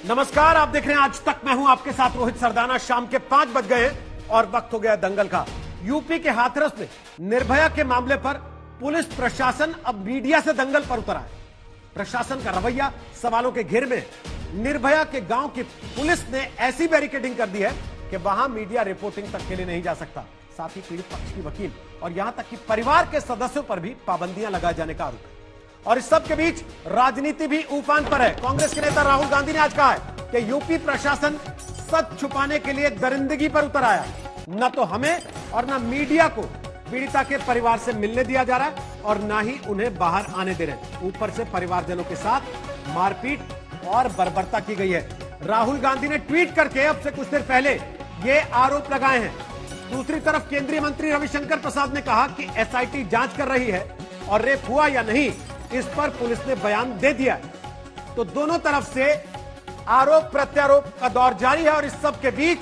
नमस्कार, आप देख रहे हैं आज तक। मैं हूं आपके साथ रोहित सरदाना। शाम के 5 बज गए हैं और वक्त हो गया दंगल का। यूपी के हाथरस में निर्भया के मामले पर पुलिस प्रशासन अब मीडिया से दंगल पर उतरा है। प्रशासन का रवैया सवालों के घेर में। निर्भया के गांव की पुलिस ने ऐसी बैरिकेडिंग कर दी है कि वहां मीडिया रिपोर्टिंग तक के लिए नहीं जा सकता। साथ ही पीड़ित पक्ष की वकील और यहां तक कि परिवार के सदस्यों पर भी पाबंदियां लगाए जाने का आरोप है। और इस सब के बीच राजनीति भी उफान पर है। कांग्रेस के नेता राहुल गांधी ने आज कहा है कि यूपी प्रशासन सच छुपाने के लिए दरिंदगी पर उतर आया। न तो हमें और न मीडिया को पीड़िता के परिवार से मिलने दिया जा रहा है और न ही उन्हें बाहर आने दे रहे। ऊपर से परिवारजनों के साथ मारपीट और बर्बरता की गई है। राहुल गांधी ने ट्वीट करके अब से कुछ देर पहले ये आरोप लगाए हैं। दूसरी तरफ केंद्रीय मंत्री रविशंकर प्रसाद ने कहा कि एसआईटी जांच कर रही है और रेप हुआ या नहीं इस पर पुलिस ने बयान दे दिया है। तो दोनों तरफ से आरोप प्रत्यारोप का दौर जारी है। और इस सब के बीच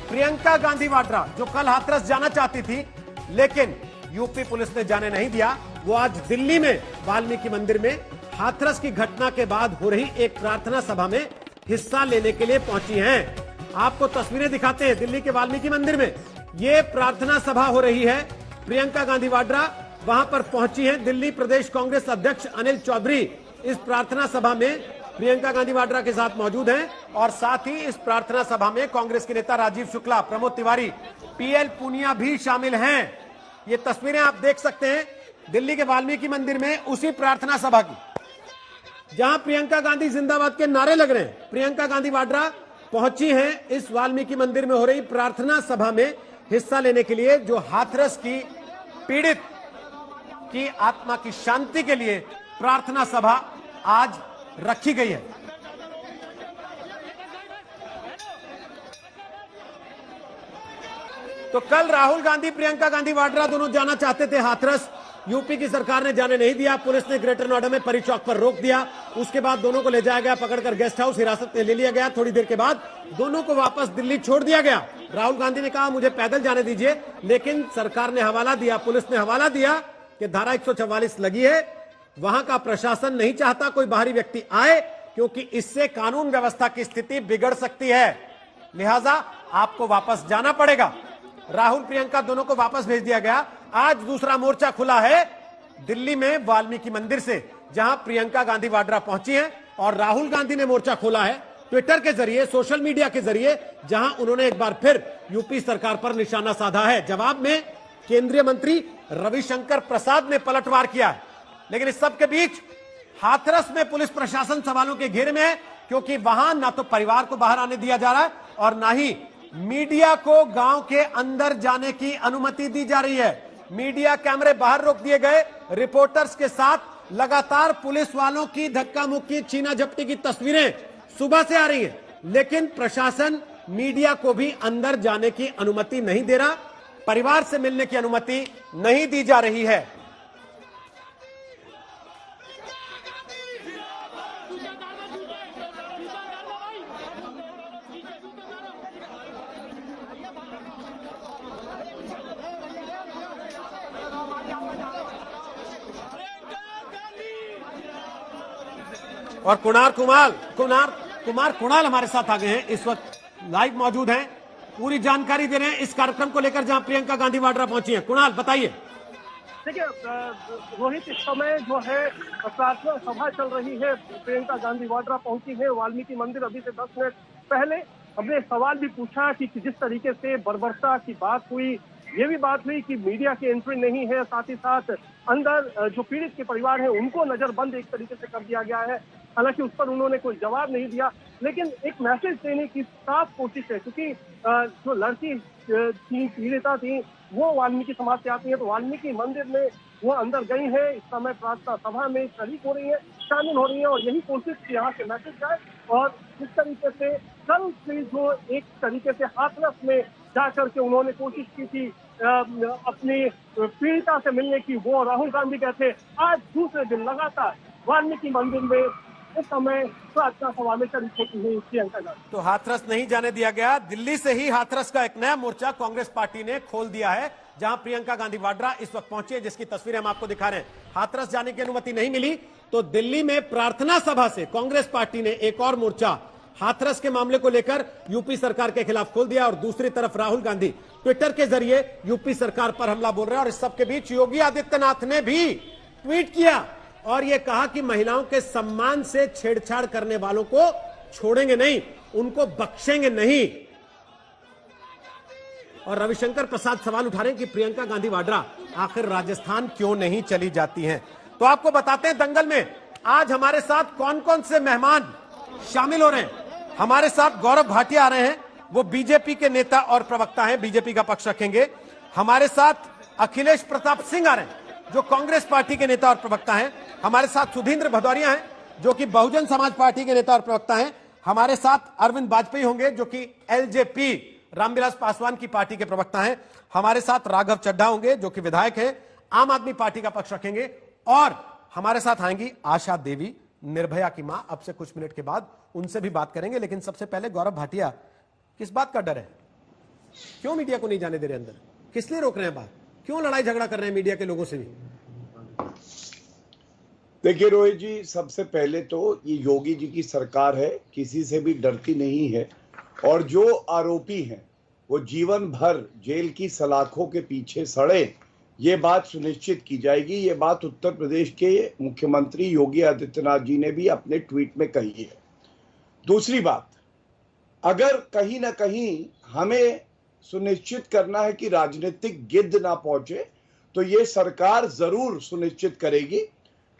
प्रियंका गांधी वाड्रा, जो कल हाथरस जाना चाहती थी लेकिन यूपी पुलिस ने जाने नहीं दिया, वो आज दिल्ली में वाल्मीकि मंदिर में हाथरस की घटना के बाद हो रही एक प्रार्थना सभा में हिस्सा लेने के लिए पहुंची हैं। आपको तस्वीरें दिखाते हैं। दिल्ली के वाल्मीकि मंदिर में ये प्रार्थना सभा हो रही है। प्रियंका गांधी वाड्रा वहां पर पहुंची हैं। दिल्ली प्रदेश कांग्रेस अध्यक्ष अनिल चौधरी इस प्रार्थना सभा में प्रियंका गांधी वाड्रा के साथ मौजूद हैं। और साथ ही इस प्रार्थना सभा में कांग्रेस के नेता राजीव शुक्ला, प्रमोद तिवारी, पीएल पूनिया भी शामिल हैं। ये तस्वीरें आप देख सकते हैं दिल्ली के वाल्मीकि मंदिर में उसी प्रार्थना सभा की, जहां प्रियंका गांधी जिंदाबाद के नारे लग रहे हैं। प्रियंका गांधी वाड्रा पहुंची हैं इस वाल्मीकि मंदिर में हो रही प्रार्थना सभा में हिस्सा लेने के लिए, जो हाथरस की पीड़ित की आत्मा की शांति के लिए प्रार्थना सभा आज रखी गई है। तो कल राहुल गांधी, प्रियंका गांधी वाड्रा दोनों जाना चाहते थे हाथरस। यूपी की सरकार ने जाने नहीं दिया। पुलिस ने ग्रेटर नोएडा में परी चौक पर रोक दिया। उसके बाद दोनों को ले जाया गया, पकड़कर गेस्ट हाउस हिरासत में ले लिया गया। थोड़ी देर के बाद दोनों को वापस दिल्ली छोड़ दिया गया। राहुल गांधी ने कहा मुझे पैदल जाने दीजिए, लेकिन सरकार ने हवाला दिया, पुलिस ने हवाला दिया कि धारा 144 लगी है। वहां का प्रशासन नहीं चाहता कोई बाहरी व्यक्ति आए, क्योंकि इससे कानून व्यवस्था की स्थिति बिगड़ सकती है। लिहाजा आपको वापस जाना पड़ेगा। राहुल प्रियंका दोनों को वापस भेज दिया गया। आज दूसरा मोर्चा खुला है दिल्ली में वाल्मीकि मंदिर से, जहां प्रियंका गांधी वाड्रा पहुंची हैं। और राहुल गांधी ने मोर्चा खोला है ट्विटर के जरिए, सोशल मीडिया के जरिए, जहां उन्होंने एक बार फिर यूपी सरकार पर निशाना साधा है। जवाब में केंद्रीय मंत्री रविशंकर प्रसाद ने पलटवार किया है। लेकिन इस सब के बीच हाथरस में पुलिस प्रशासन सवालों के घेरे में है, क्योंकि वहां ना तो परिवार को बाहर आने दिया जा रहा है और ना ही मीडिया को गांव के अंदर जाने की अनुमति दी जा रही है। मीडिया कैमरे बाहर रोक दिए गए। रिपोर्टर्स के साथ लगातार पुलिस वालों की धक्का मुक्की, छीना झपटी की तस्वीरें सुबह से आ रही हैं, लेकिन प्रशासन मीडिया को भी अंदर जाने की अनुमति नहीं दे रहा, परिवार से मिलने की अनुमति नहीं दी जा रही है। और कुणाल हमारे साथ आ गए हैं, इस वक्त लाइव मौजूद हैं, पूरी जानकारी दे रहे हैं इस कार्यक्रम को लेकर जहां प्रियंका गांधी वाड्रा पहुंची हैं। कुणाल बताइए। देखिए रोहित, इस समय जो है प्रार्थना सभा चल रही है। प्रियंका गांधी वाड्रा पहुंची है वाल्मीकि मंदिर। अभी से 10 मिनट पहले हमने सवाल भी पूछा कि जिस तरीके से बर्बरता की बात हुई, ये भी बात हुई कि मीडिया की एंट्री नहीं है, साथ ही साथ अंदर जो पीड़ित के परिवार है उनको नजरबंद एक तरीके से कर दिया गया है। हालांकि उस पर उन्होंने कोई जवाब नहीं दिया, लेकिन एक मैसेज देने की साफ कोशिश है, क्योंकि जो लड़की थी, पीड़िता थी, वो वाल्मीकि समाज से आती है। तो वाल्मीकि मंदिर में वो अंदर गई है, इस समय प्रार्थना सभा में शरीक हो रही है, शामिल हो रही है। और यही कोशिश की यहाँ से मैसेज जाए। और इस तरीके से कल से जो एक तरीके से हाथरस में जाकर के उन्होंने कोशिश की थी अपनी पीड़िता से मिलने की, वो राहुल गांधी कहते आज दूसरे दिन लगातार वाल्मीकि मंदिर में इस समय प्रार्थना सभा में शरीक होती है प्रियंका गांधी। तो हाथरस नहीं जाने दिया गया। दिल्ली से ही हाथरस का एक नया मोर्चा कांग्रेस पार्टी ने खोल दिया है, जहां प्रियंका गांधी वाड्रा इस वक्त पहुंची है, जिसकी तस्वीरें हम आपको दिखा रहे हैं। हाथरस जाने की अनुमति नहीं मिली तो दिल्ली में प्रार्थना सभा से कांग्रेस पार्टी ने एक और मोर्चा हाथरस के मामले को लेकर यूपी सरकार के खिलाफ खोल दिया और दूसरी तरफ राहुल गांधी ट्विटर के जरिए यूपी सरकार पर हमला बोल रहे हैं। और इस सबके बीच योगी आदित्यनाथ ने भी ट्वीट किया और यह कहा कि महिलाओं के सम्मान से छेड़छाड़ करने वालों को छोड़ेंगे नहीं, उनको बख्शेंगे नहीं। और रविशंकर प्रसाद सवाल उठा रहे हैं कि प्रियंका गांधी वाड्रा आखिर राजस्थान क्यों नहीं चली जाती हैं। तो आपको बताते हैं दंगल में आज हमारे साथ कौन कौन से मेहमान शामिल हो रहे हैं। हमारे साथ गौरव भाटिया आ रहे हैं, वो बीजेपी के नेता और प्रवक्ता हैं, बीजेपी का पक्ष रखेंगे। हमारे साथ अखिलेश प्रताप सिंह आ रहे हैं जो कांग्रेस पार्टी के नेता और प्रवक्ता हैं। हमारे साथ सुधींद्र भदौरिया हैं जो कि बहुजन समाज पार्टी के नेता और प्रवक्ता हैं। हमारे साथ अरविंद वाजपेयी होंगे जो कि एलजेपी रामविलास पासवान की पार्टी के प्रवक्ता हैं। हमारे साथ राघव चड्ढा होंगे जो कि विधायक हैं, आम आदमी पार्टी का पक्ष रखेंगे। और हमारे साथ आएंगी आशा देवी, निर्भया की मां। अब से कुछ मिनट के बाद उनसे भी बात करेंगे, लेकिन सबसे पहले गौरव भाटिया, किस बात का डर है? क्यों मीडिया को नहीं जाने दे रहे अंदर? किस लिए रोक रहे हैं बाहर? क्यों लड़ाई झगड़ा कर रहे हैं मीडिया के लोगों से भी? देखिए रोहित जी, सबसे पहले तो ये योगी जी की सरकार है, किसी से भी डरती नहीं है। और जो आरोपी हैं वो जीवन भर जेल की सलाखों के पीछे सड़े, ये बात सुनिश्चित की जाएगी। ये बात उत्तर प्रदेश के मुख्यमंत्री योगी आदित्यनाथ जी ने भी अपने ट्वीट में कही है। दूसरी बात, अगर कहीं ना कहीं हमें सुनिश्चित करना है कि राजनीतिक गिद्ध ना पहुंचे, तो ये सरकार जरूर सुनिश्चित करेगी।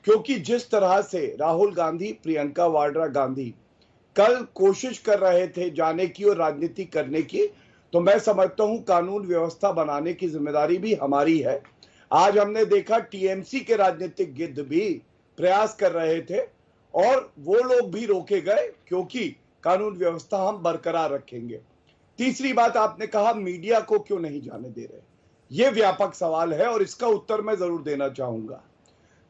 क्योंकि जिस तरह से राहुल गांधी, प्रियंका वाड्रा गांधी कल कोशिश कर रहे थे जाने की और राजनीति करने की, तो मैं समझता हूं कानून व्यवस्था बनाने की जिम्मेदारी भी हमारी है। आज हमने देखा टीएमसी के राजनीतिक गिद्ध भी प्रयास कर रहे थे और वो लोग भी रोके गए, क्योंकि कानून व्यवस्था हम बरकरार रखेंगे। तीसरी बात, आपने कहा मीडिया को क्यों नहीं जाने दे रहे, ये व्यापक सवाल है और इसका उत्तर मैं जरूर देना चाहूंगा।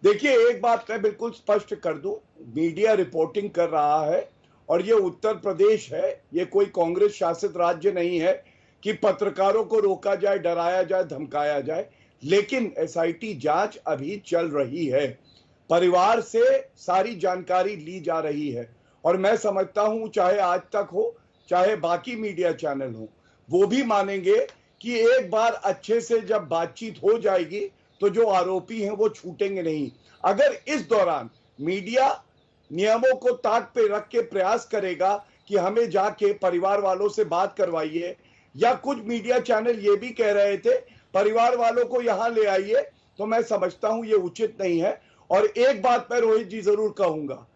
देखिए, एक बात मैं बिल्कुल स्पष्ट कर दूं, मीडिया रिपोर्टिंग कर रहा है और ये उत्तर प्रदेश है, ये कोई कांग्रेस शासित राज्य नहीं है कि पत्रकारों को रोका जाए, डराया जाए, धमकाया जाए। लेकिन एसआईटी जांच अभी चल रही है, परिवार से सारी जानकारी ली जा रही है। और मैं समझता हूं चाहे आज तक हो, चाहे बाकी मीडिया चैनल हो, वो भी मानेंगे कि एक बार अच्छे से जब बातचीत हो जाएगी तो जो आरोपी हैं वो छूटेंगे नहीं। अगर इस दौरान मीडिया नियमों को ताक पे रख के प्रयास करेगा कि हमें जाके परिवार वालों से बात करवाइए, या कुछ मीडिया चैनल ये भी कह रहे थे परिवार वालों को यहां ले आइए, तो मैं समझता हूं ये उचित नहीं है। और एक बात मैं रोहित जी जरूर कहूंगा,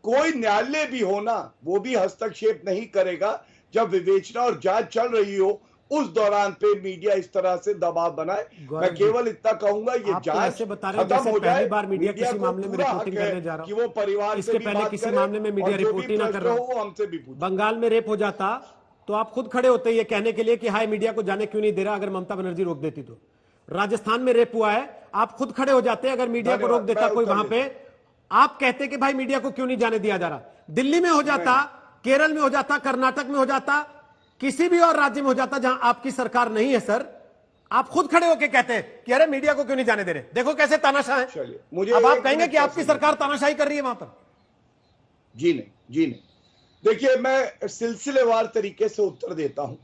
कोई न्यायालय भी हो ना, वो भी हस्तक्षेप नहीं करेगा जब विवेचना और जांच चल रही हो। उस दौरान पे मीडिया इस तरह से दबाव बनाए। मैं केवल इतना कहूंगा, ये जांच खत्म हो जाए। पहली बार मीडिया किसी मामले में रिपोर्टिंग करने जा रहा कि वो परिवार से भी बात किसी मामले में मीडिया रिपोर्टिंग ना कर रहा हो, हमसे भी पूछे। बंगाल में रेप हो जाता तो आप खुद खड़े होते ये कहने के लिए कि हाय मीडिया को जाने क्यों नहीं दे रहा, अगर ममता बनर्जी रोक देती तो। राजस्थान में रेप हुआ है, आप खुद खड़े हो जाते अगर मीडिया को रोक देता कोई वहां पे, आप कहते कि भाई मीडिया को क्यों नहीं जाने दिया जा रहा। दिल्ली में हो जाता, केरल में हो जाता, कर्नाटक में हो जाता, किसी भी और राज्य में हो जाता जहां आपकी सरकार नहीं है सर, आप खुद खड़े होकर कहते हैं कि अरे मीडिया को क्यों नहीं जाने दे रहे। देखो कैसे तानाशाह है। मुझे अब आप कहेंगे कि आपकी सरकार तानाशाही कर रही है वहां पर? जी नहीं, जी नहीं। देखिए, मैं सिलसिलेवार तरीके से उत्तर देता हूं।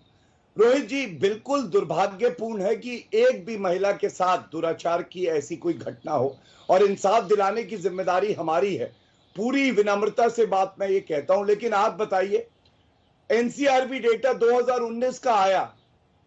रोहित जी, बिल्कुल दुर्भाग्यपूर्ण है कि एक भी महिला के साथ दुराचार की ऐसी कोई घटना हो, और इंसाफ दिलाने की जिम्मेदारी हमारी है। पूरी विनम्रता से बात मैं ये कहता हूं। लेकिन आप बताइए, एनसीआरबी डेटा 2019 का आया,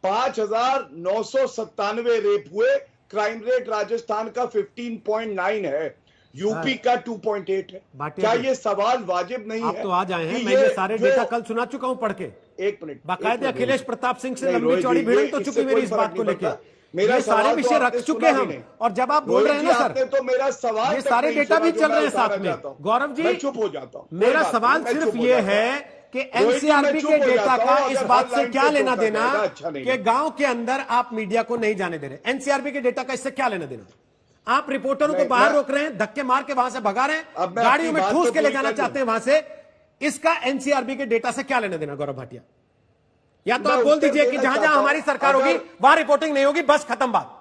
5,997 रेप हुए, क्राइम रेट राजस्थान का 15.9 है, यूपी का 2.8 है। क्या ये सवाल वाजिब नहीं आप है? तो आ जाए हैं, मैं ये सारे डेटा कल सुना चुका हूं पढ़ के। एक मिनट, बाकायदे अखिलेश प्रताप सिंह से लंबी चौड़ी भिड़ंत तो चुकी मेरी इस बात को लेकर। मेरे सारे विषय रख चुके हम, और जब आप बोल रहे हैं ना सर, तो मेरा सवाल, ये सारे डेटा भी चल रहे हैं साथ में। गौरव जी, चुप हो जाता हूं। मेरा सवाल सिर्फ ये है कि एनसीआरबी के डेटा का इस बात से क्या लेना देना कि गांव के अंदर आप मीडिया को नहीं जाने दे रहे। एनसीआरबी के डेटा का इससे क्या लेना देना? आप रिपोर्टरों को बाहर रोक रहे हैं, धक्के मार के वहां से भगा रहे हैं, गाड़ियों में ठूस के ले जाना चाहते हैं वहां से। इसका एनसीआरबी के डेटा से क्या लेना देना गौरव भाटिया? या तो आप बोल दीजिए कि जहां जहां हमारी सरकार होगी वहां रिपोर्टिंग नहीं होगी, बस खत्म बात।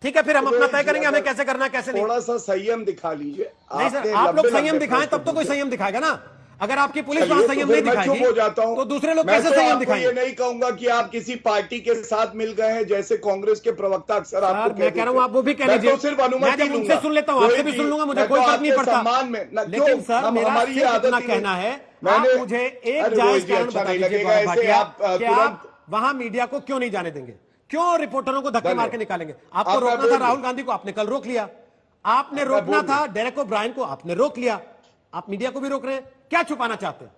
ठीक है, फिर हम अपना तय करेंगे हमें कैसे करना है कैसे नहीं। थोड़ा सा संयम दिखा लीजिए। नहीं सर, आप लोग संयम दिखाएं तब तो कोई संयम दिखाएगा ना। अगर आपकी पुलिस चलिए, वहां तो संयम फिर नहीं मैं चुप दिखाएगी हो जाता हूं। तो दूसरे लोग मैं कैसे तो संयम आपको दिखाएंगे? ये नहीं कहूंगा कि आप किसी पार्टी के साथ मिल गए हैं, जैसे कांग्रेस के प्रवक्ता अक्सर आपको सर मैं कह रहा हूं आप वो भी कह मैं लीजिए, तो सिर्फ मैं अनुमति जब उनसे लूंगा। सुन लेता हूं आपसे रोहित भी जी, सुन लूंगा, मुझे मैं कोई तो फर्क नहीं आपके पड़ता। सम्मान में ना, लेकिन सर मेरा हमारी ये सिर्फ आदत इतना ही कहना नहीं। है, मैंने आप मुझे एक अरे जायज रोहित जी, कारण अच्छा बता नहीं दीजिए लगेगा गौरव ऐसे भाटिया आप कि तुरंत। आप वहां मीडिया को क्यों नहीं जाने देंगे, क्यों रिपोर्टरों को धक्के मार के धन्यवाद। निकालेंगे? आपको अब मैं रोकना था बोल राहुल लूं। गांधी को, आपने कल रोक लिया। आपने अब मैं रोकना बोल था लूं। डेरेक ओब्रायन को, आपने रोक लिया। आप मीडिया को भी रोक रहे हैं, क्या छुपाना चाहते हैं?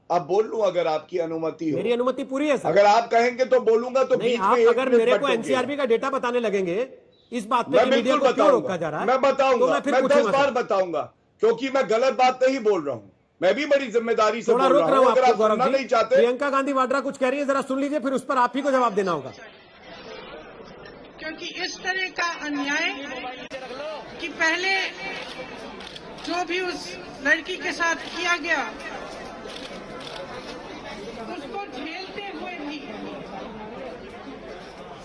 अब बोल लूं अगर आपकी अनुमति हो। मेरी अनुमति पूरी है सर। अगर आप कहेंगे तो बोलूंगा, तो नहीं, बीच में आप 1 अगर मिनट मेरे मत को टोकिएगा। एनसीआरबी का डेटा बताने लगेंगे इस बात पे मैं कि मीडिया बिल्कुल को क्यों बताऊंगा, रोका जा रहा है, मैं तो बताऊंगा, मैं फिर मैं 10 पूछूंगा बार सर। बताऊंगा, क्योंकि मैं गलत बात नहीं बोल रहा हूं। मैं भी बड़ी जिम्मेदारी से थोड़ा बोल रोक रहा रहा हूं। हूं अगर आपको आप गौरव सुनना जी। नहीं चाहते। प्रियंका गांधी वाड्रा कुछ कह रही है, जरा सुन लीजिए, फिर उस पर आप ही को जवाब देना होगा। क्योंकि इस तरह का अन्याय कि पहले जो भी उस लड़की के साथ किया गया उसको झेलते हुए भी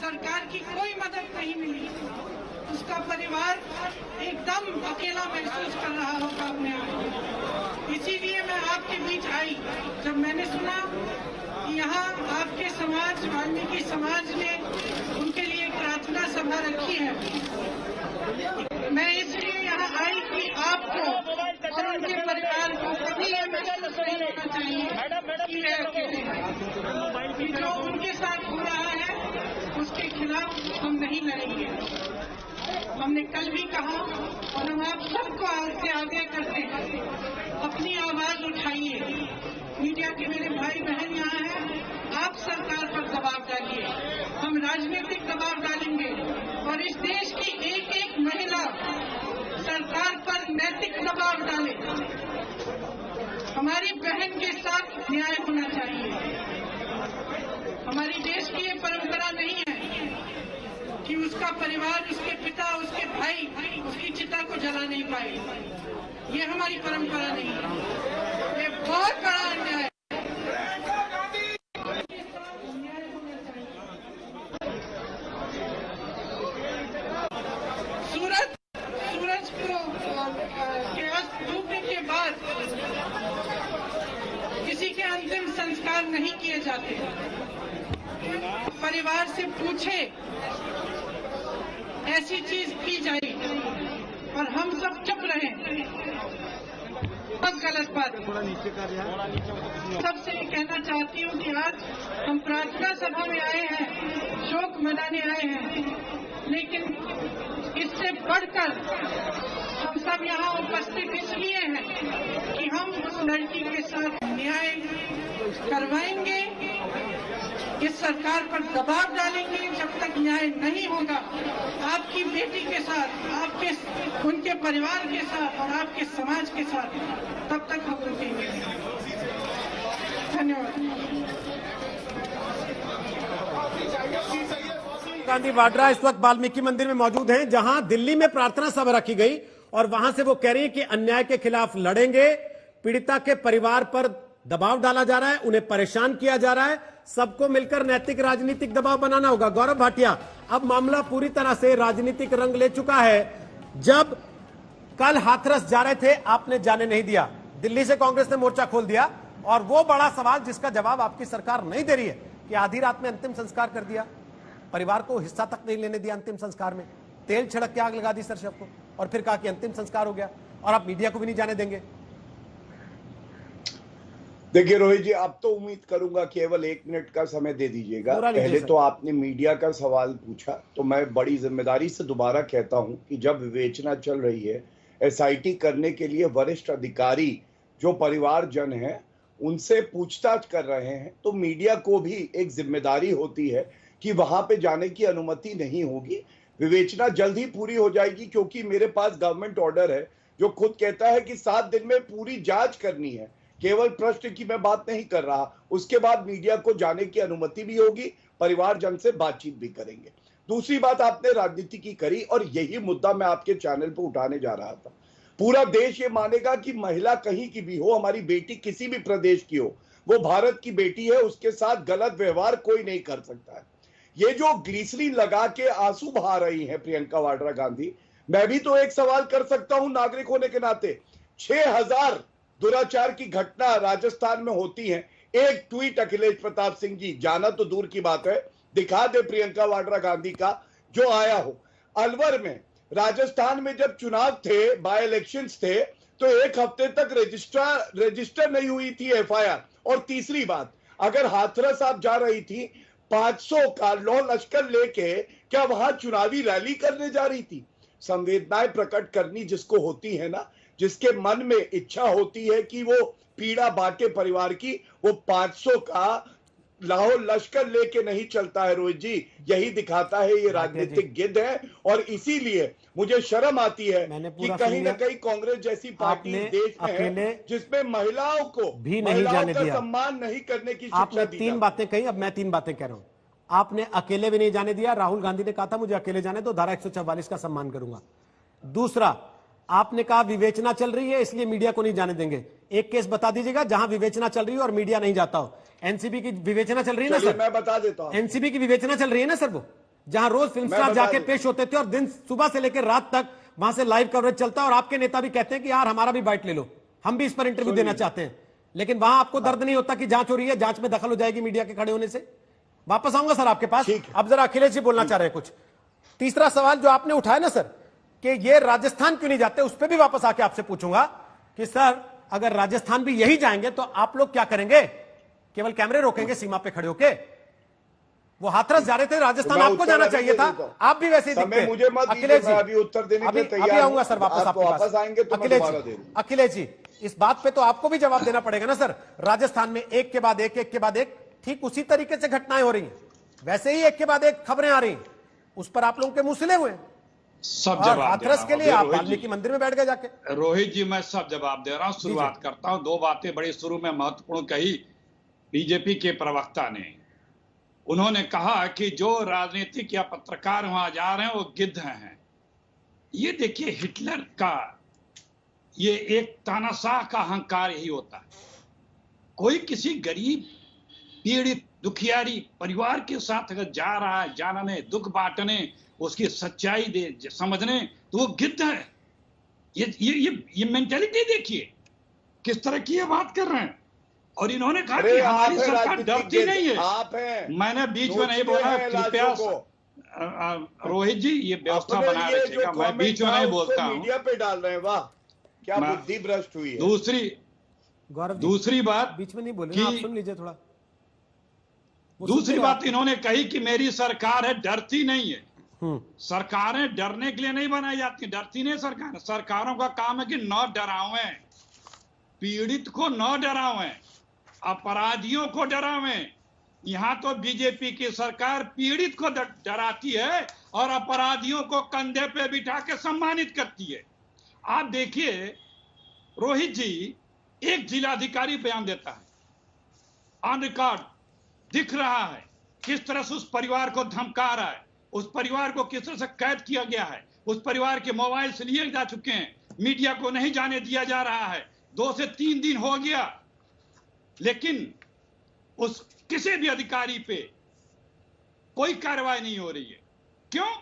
सरकार की कोई मदद नहीं मिली। उसका परिवार एकदम अकेला महसूस कर रहा होगा अपने आप। इसीलिए मैं आपके बीच आई जब मैंने सुना कि यहाँ आपके समाज, वाल्मीकि समाज ने उनके लिए एक प्रार्थना सभा रखी है। मैं इसलिए यहाँ आई कि आपको और उनके परिवार को कभी ये महसूस नहीं होना चाहिए कि वे अकेले हैं। जो उनके साथ हो रहा है उसके खिलाफ हम नहीं लड़ेंगे। हमने कल भी कहा और हम आप सबको से आग्रह करते हैं, अपनी आवाज उठाइए। मीडिया के मेरे भाई बहन यहाँ हैं, आप सरकार पर दबाव डालिए। हम राजनीतिक दबाव डालेंगे और इस देश की एक एक महिला सरकार पर नैतिक दबाव डाले। हमारी बहन के साथ न्याय होना चाहिए। हमारी देश की ये परंपरा नहीं है कि उसका परिवार, उसके पिता, उसके भाई उसकी चिता को जला नहीं पाए। ये हमारी परंपरा नहीं है। ये बहुत बड़ा अन्याय है। सूरज को के अस्त डूबने के बाद किसी के अंतिम संस्कार नहीं किए जाते। परिवार से पूछे ऐसी चीज की जाए और हम सब चुप रहे, बहुत गलत बात है। सबसे कहना चाहती हूँ कि आज हम प्रार्थना सभा में आए हैं, शोक मनाने आए हैं, लेकिन इससे बढ़कर हम सब यहाँ उपस्थित इसलिए हैं कि हम उस लड़की के साथ न्याय करवाएंगे, इस सरकार पर दबाव डालेंगे। जब तक न्याय नहीं होगा, आपकी बेटी के साथ, आपके उनके परिवार के साथ और आपके समाज के साथ, तब तक हम रुकेंगे। धन्यवाद। गांधी वाड्रा इस वक्त वाल्मीकि मंदिर में मौजूद हैं, जहां दिल्ली में प्रार्थना सभा रखी गई और वहां से वो कह रही है कि अन्याय के खिलाफ लड़ेंगे। पीड़िता के परिवार पर दबाव डाला जा रहा है, उन्हें परेशान किया जा रहा है, सबको मिलकर नैतिक राजनीतिक दबाव बनाना होगा। गौरव भाटिया, अब मामला पूरी तरह से राजनीतिक रंग ले चुका है। जब कल हाथरस जा रहे थे, आपने जाने नहीं दिया, दिल्ली से कांग्रेस ने मोर्चा खोल दिया, और वो बड़ा सवाल जिसका जवाब आपकी सरकार नहीं दे रही है कि आधी रात में अंतिम संस्कार कर दिया, परिवार को हिस्सा तक नहीं लेने दिया अंतिम संस्कार में, तेल छिड़क के आग लगा दी सर शव को, और फिर कहा कि अंतिम संस्कार हो गया, और आप मीडिया को भी नहीं जाने देंगे। देखिए रोहित जी, अब तो उम्मीद करूंगा केवल 1 मिनट का समय दे दीजिएगा। पहले तो आपने मीडिया का सवाल पूछा, तो मैं बड़ी जिम्मेदारी से दोबारा कहता हूं कि जब विवेचना चल रही है, एसआईटी करने के लिए वरिष्ठ अधिकारी जो परिवारजन हैं उनसे पूछताछ कर रहे हैं, तो मीडिया को भी एक जिम्मेदारी होती है कि वहां पे जाने की अनुमति नहीं होगी। विवेचना जल्द ही पूरी हो जाएगी, क्योंकि मेरे पास गवर्नमेंट ऑर्डर है जो खुद कहता है कि 7 दिन में पूरी जांच करनी है। केवल प्रश्न की मैं बात नहीं कर रहा, उसके बाद मीडिया को जाने की अनुमति भी होगी, परिवारजन से बातचीत भी करेंगे। दूसरी बात, आपने राजनीति की करी, और यही मुद्दा मैं आपके चैनल पर उठाने जा रहा था। पूरा देश ये मानेगा कि महिला कहीं की भी हो, हमारी बेटी किसी भी प्रदेश की हो, वो भारत की बेटी है, उसके साथ गलत व्यवहार कोई नहीं कर सकता है। ये जो ग्लिसरीन लगा के आंसू बहा रही हैं प्रियंका वाड्रा गांधी, मैं भी तो एक सवाल कर सकता हूं नागरिक होने के नाते, 6000 दुराचार की घटना राजस्थान में होती है। एक ट्वीट अखिलेश प्रताप सिंह जी, जाना तो दूर की बात है, दिखा दे प्रियंका वाड्रा गांधी का जो आया हो। अलवर में, राजस्थान में जब चुनाव थे, बाय इलेक्शंस थे, तो एक हफ्ते तक रजिस्टर नहीं हुई थी एफआईआर। और तीसरी बात, अगर हाथरस आप जा रही थी 500 का लौ लश्कर लेके, क्या वहां चुनावी रैली करने जा रही थी? संवेदनाएं प्रकट करनी जिसको होती है ना, जिसके मन में इच्छा होती है कि वो पीड़ा बांटे परिवार की, वो 500 का लाहौर लश्कर लेके नहीं चलता है रोहित जी। यही दिखाता है ये राजनीतिक गिद्ध है। और इसीलिए मुझे शर्म आती है कि कहीं ना कहीं कांग्रेस जैसी पार्टी देश में है जिसमें महिलाओं को भी नहीं जाने दिया, सम्मान नहीं करने की शिक्षा आपने दी। 3 बातें कही, अब मैं 3 बातें कह रहा हूं। आपने अकेले भी नहीं जाने दिया, राहुल गांधी ने कहा था मुझे अकेले जाने दो, धारा 144 का सम्मान करूंगा। दूसरा, आपने कहा विवेचना चल रही है इसलिए मीडिया को नहीं जाने देंगे। एक केस बता दीजिएगा जहां विवेचना चल रही है और मीडिया नहीं जाता हो। एनसीबी की विवेचना चल रही है ना सर, मैं बता देता हूं। एनसीबी की विवेचना चल रही है ना सर, वो जहां रोज फिल्म स्टार जाके पेश होते थे और दिन सुबह से लेकर रात तक वहां से लाइव कवरेज चलता है, और आपके नेता भी कहते हैं कि यार हमारा भी बाइट ले लो, हम भी इस पर इंटरव्यू देना चाहते हैं। लेकिन वहां आपको दर्द नहीं होता कि जांच हो रही है, जांच में दखल हो जाएगी मीडिया के खड़े होने से। वापस आऊंगा सर आपके पास, अब जरा अखिलेश जी बोलना चाह रहे हैं कुछ। तीसरा सवाल जो आपने उठाया ना सर कि ये राजस्थान क्यों नहीं जाते, उस पर भी वापस आके आपसे पूछूंगा कि सर अगर राजस्थान भी यही जाएंगे तो आप लोग क्या करेंगे? केवल कैमरे रोकेंगे सीमा पे खड़े होके? वो हाथरस जा रहे थे, राजस्थान आपको जाना चाहिए था, आप भी वैसे ही दिखते। मुझे मत अखिलेश जी अभी उत्तर देने के लिए तैयार अभी आऊंगा सर वापस आपके पास। आएंगे तो अखिलेश जी इस बात पे तो आपको भी जवाब देना पड़ेगा ना सर। राजस्थान में एक के बाद एक ठीक उसी तरीके से घटनाएं हो रही हैं, वैसे ही एक के बाद एक खबरें आ रही हैं, उस पर आप लोगों के मुंह सिले हुए हैं। सब जवाब हाथरस के लिए आप वाल्मीकि मंदिर में बैठ गए जाके। रोहित जी मैं सब जवाब दे रहा हूं, शुरुआत करता हूं। 2 बातें बड़ी शुरू में महत्वपूर्ण कही बीजेपी के प्रवक्ता ने। उन्होंने कहा कि जो राजनीतिक या पत्रकार वहां जा रहे हैं वो गिद्ध हैं। ये देखिए, हिटलर का ये एक तानाशाह का अहंकार यही होता है। कोई किसी गरीब पीड़ित दुखियारी परिवार के साथ अगर जा रहा है जानने, दुख बांटने, उसकी सच्चाई दे समझने, तो वो गिद्ध है। ये मेंटालिटी देखिए किस तरह की ये बात कर रहे हैं। और इन्होंने कहा कि हमारी सरकार डरती नहीं है। आप हैं, मैंने बीच में नहीं बोला, कृपया रोहित जी ये व्यवस्था बना रखिएगा, मैं बीच में नहीं बोलता हूं। मीडिया पे डाल रहे हैं, वाह क्या बुद्धि भ्रष्ट हुई है। दूसरी बात बीच में नहीं बोले, आप सुन लीजिए थोड़ा। दूसरी बात इन्होंने कही कि मेरी सरकार है, डरती नहीं है। सरकारें डरने के लिए नहीं बनाई जाती, डरती नहीं सरकार। सरकारों का काम है कि न डरावें, पीड़ित को न डरावें, अपराधियों को डरावें। यहां तो बीजेपी की सरकार पीड़ित को डराती है और अपराधियों को कंधे पे बिठा के सम्मानित करती है। आप देखिए रोहित जी, एक जिलाधिकारी बयान देता है, ऑन रिकॉर्ड दिख रहा है किस तरह से उस परिवार को धमका रहा है, उस परिवार को किस तरह से कैद किया गया है, उस परिवार के मोबाइल से लिए जा चुके हैं, मीडिया को नहीं जाने दिया जा रहा है। 2 से 3 दिन हो गया, लेकिन उस किसी भी अधिकारी पे कोई कार्रवाई नहीं हो रही है। क्यों?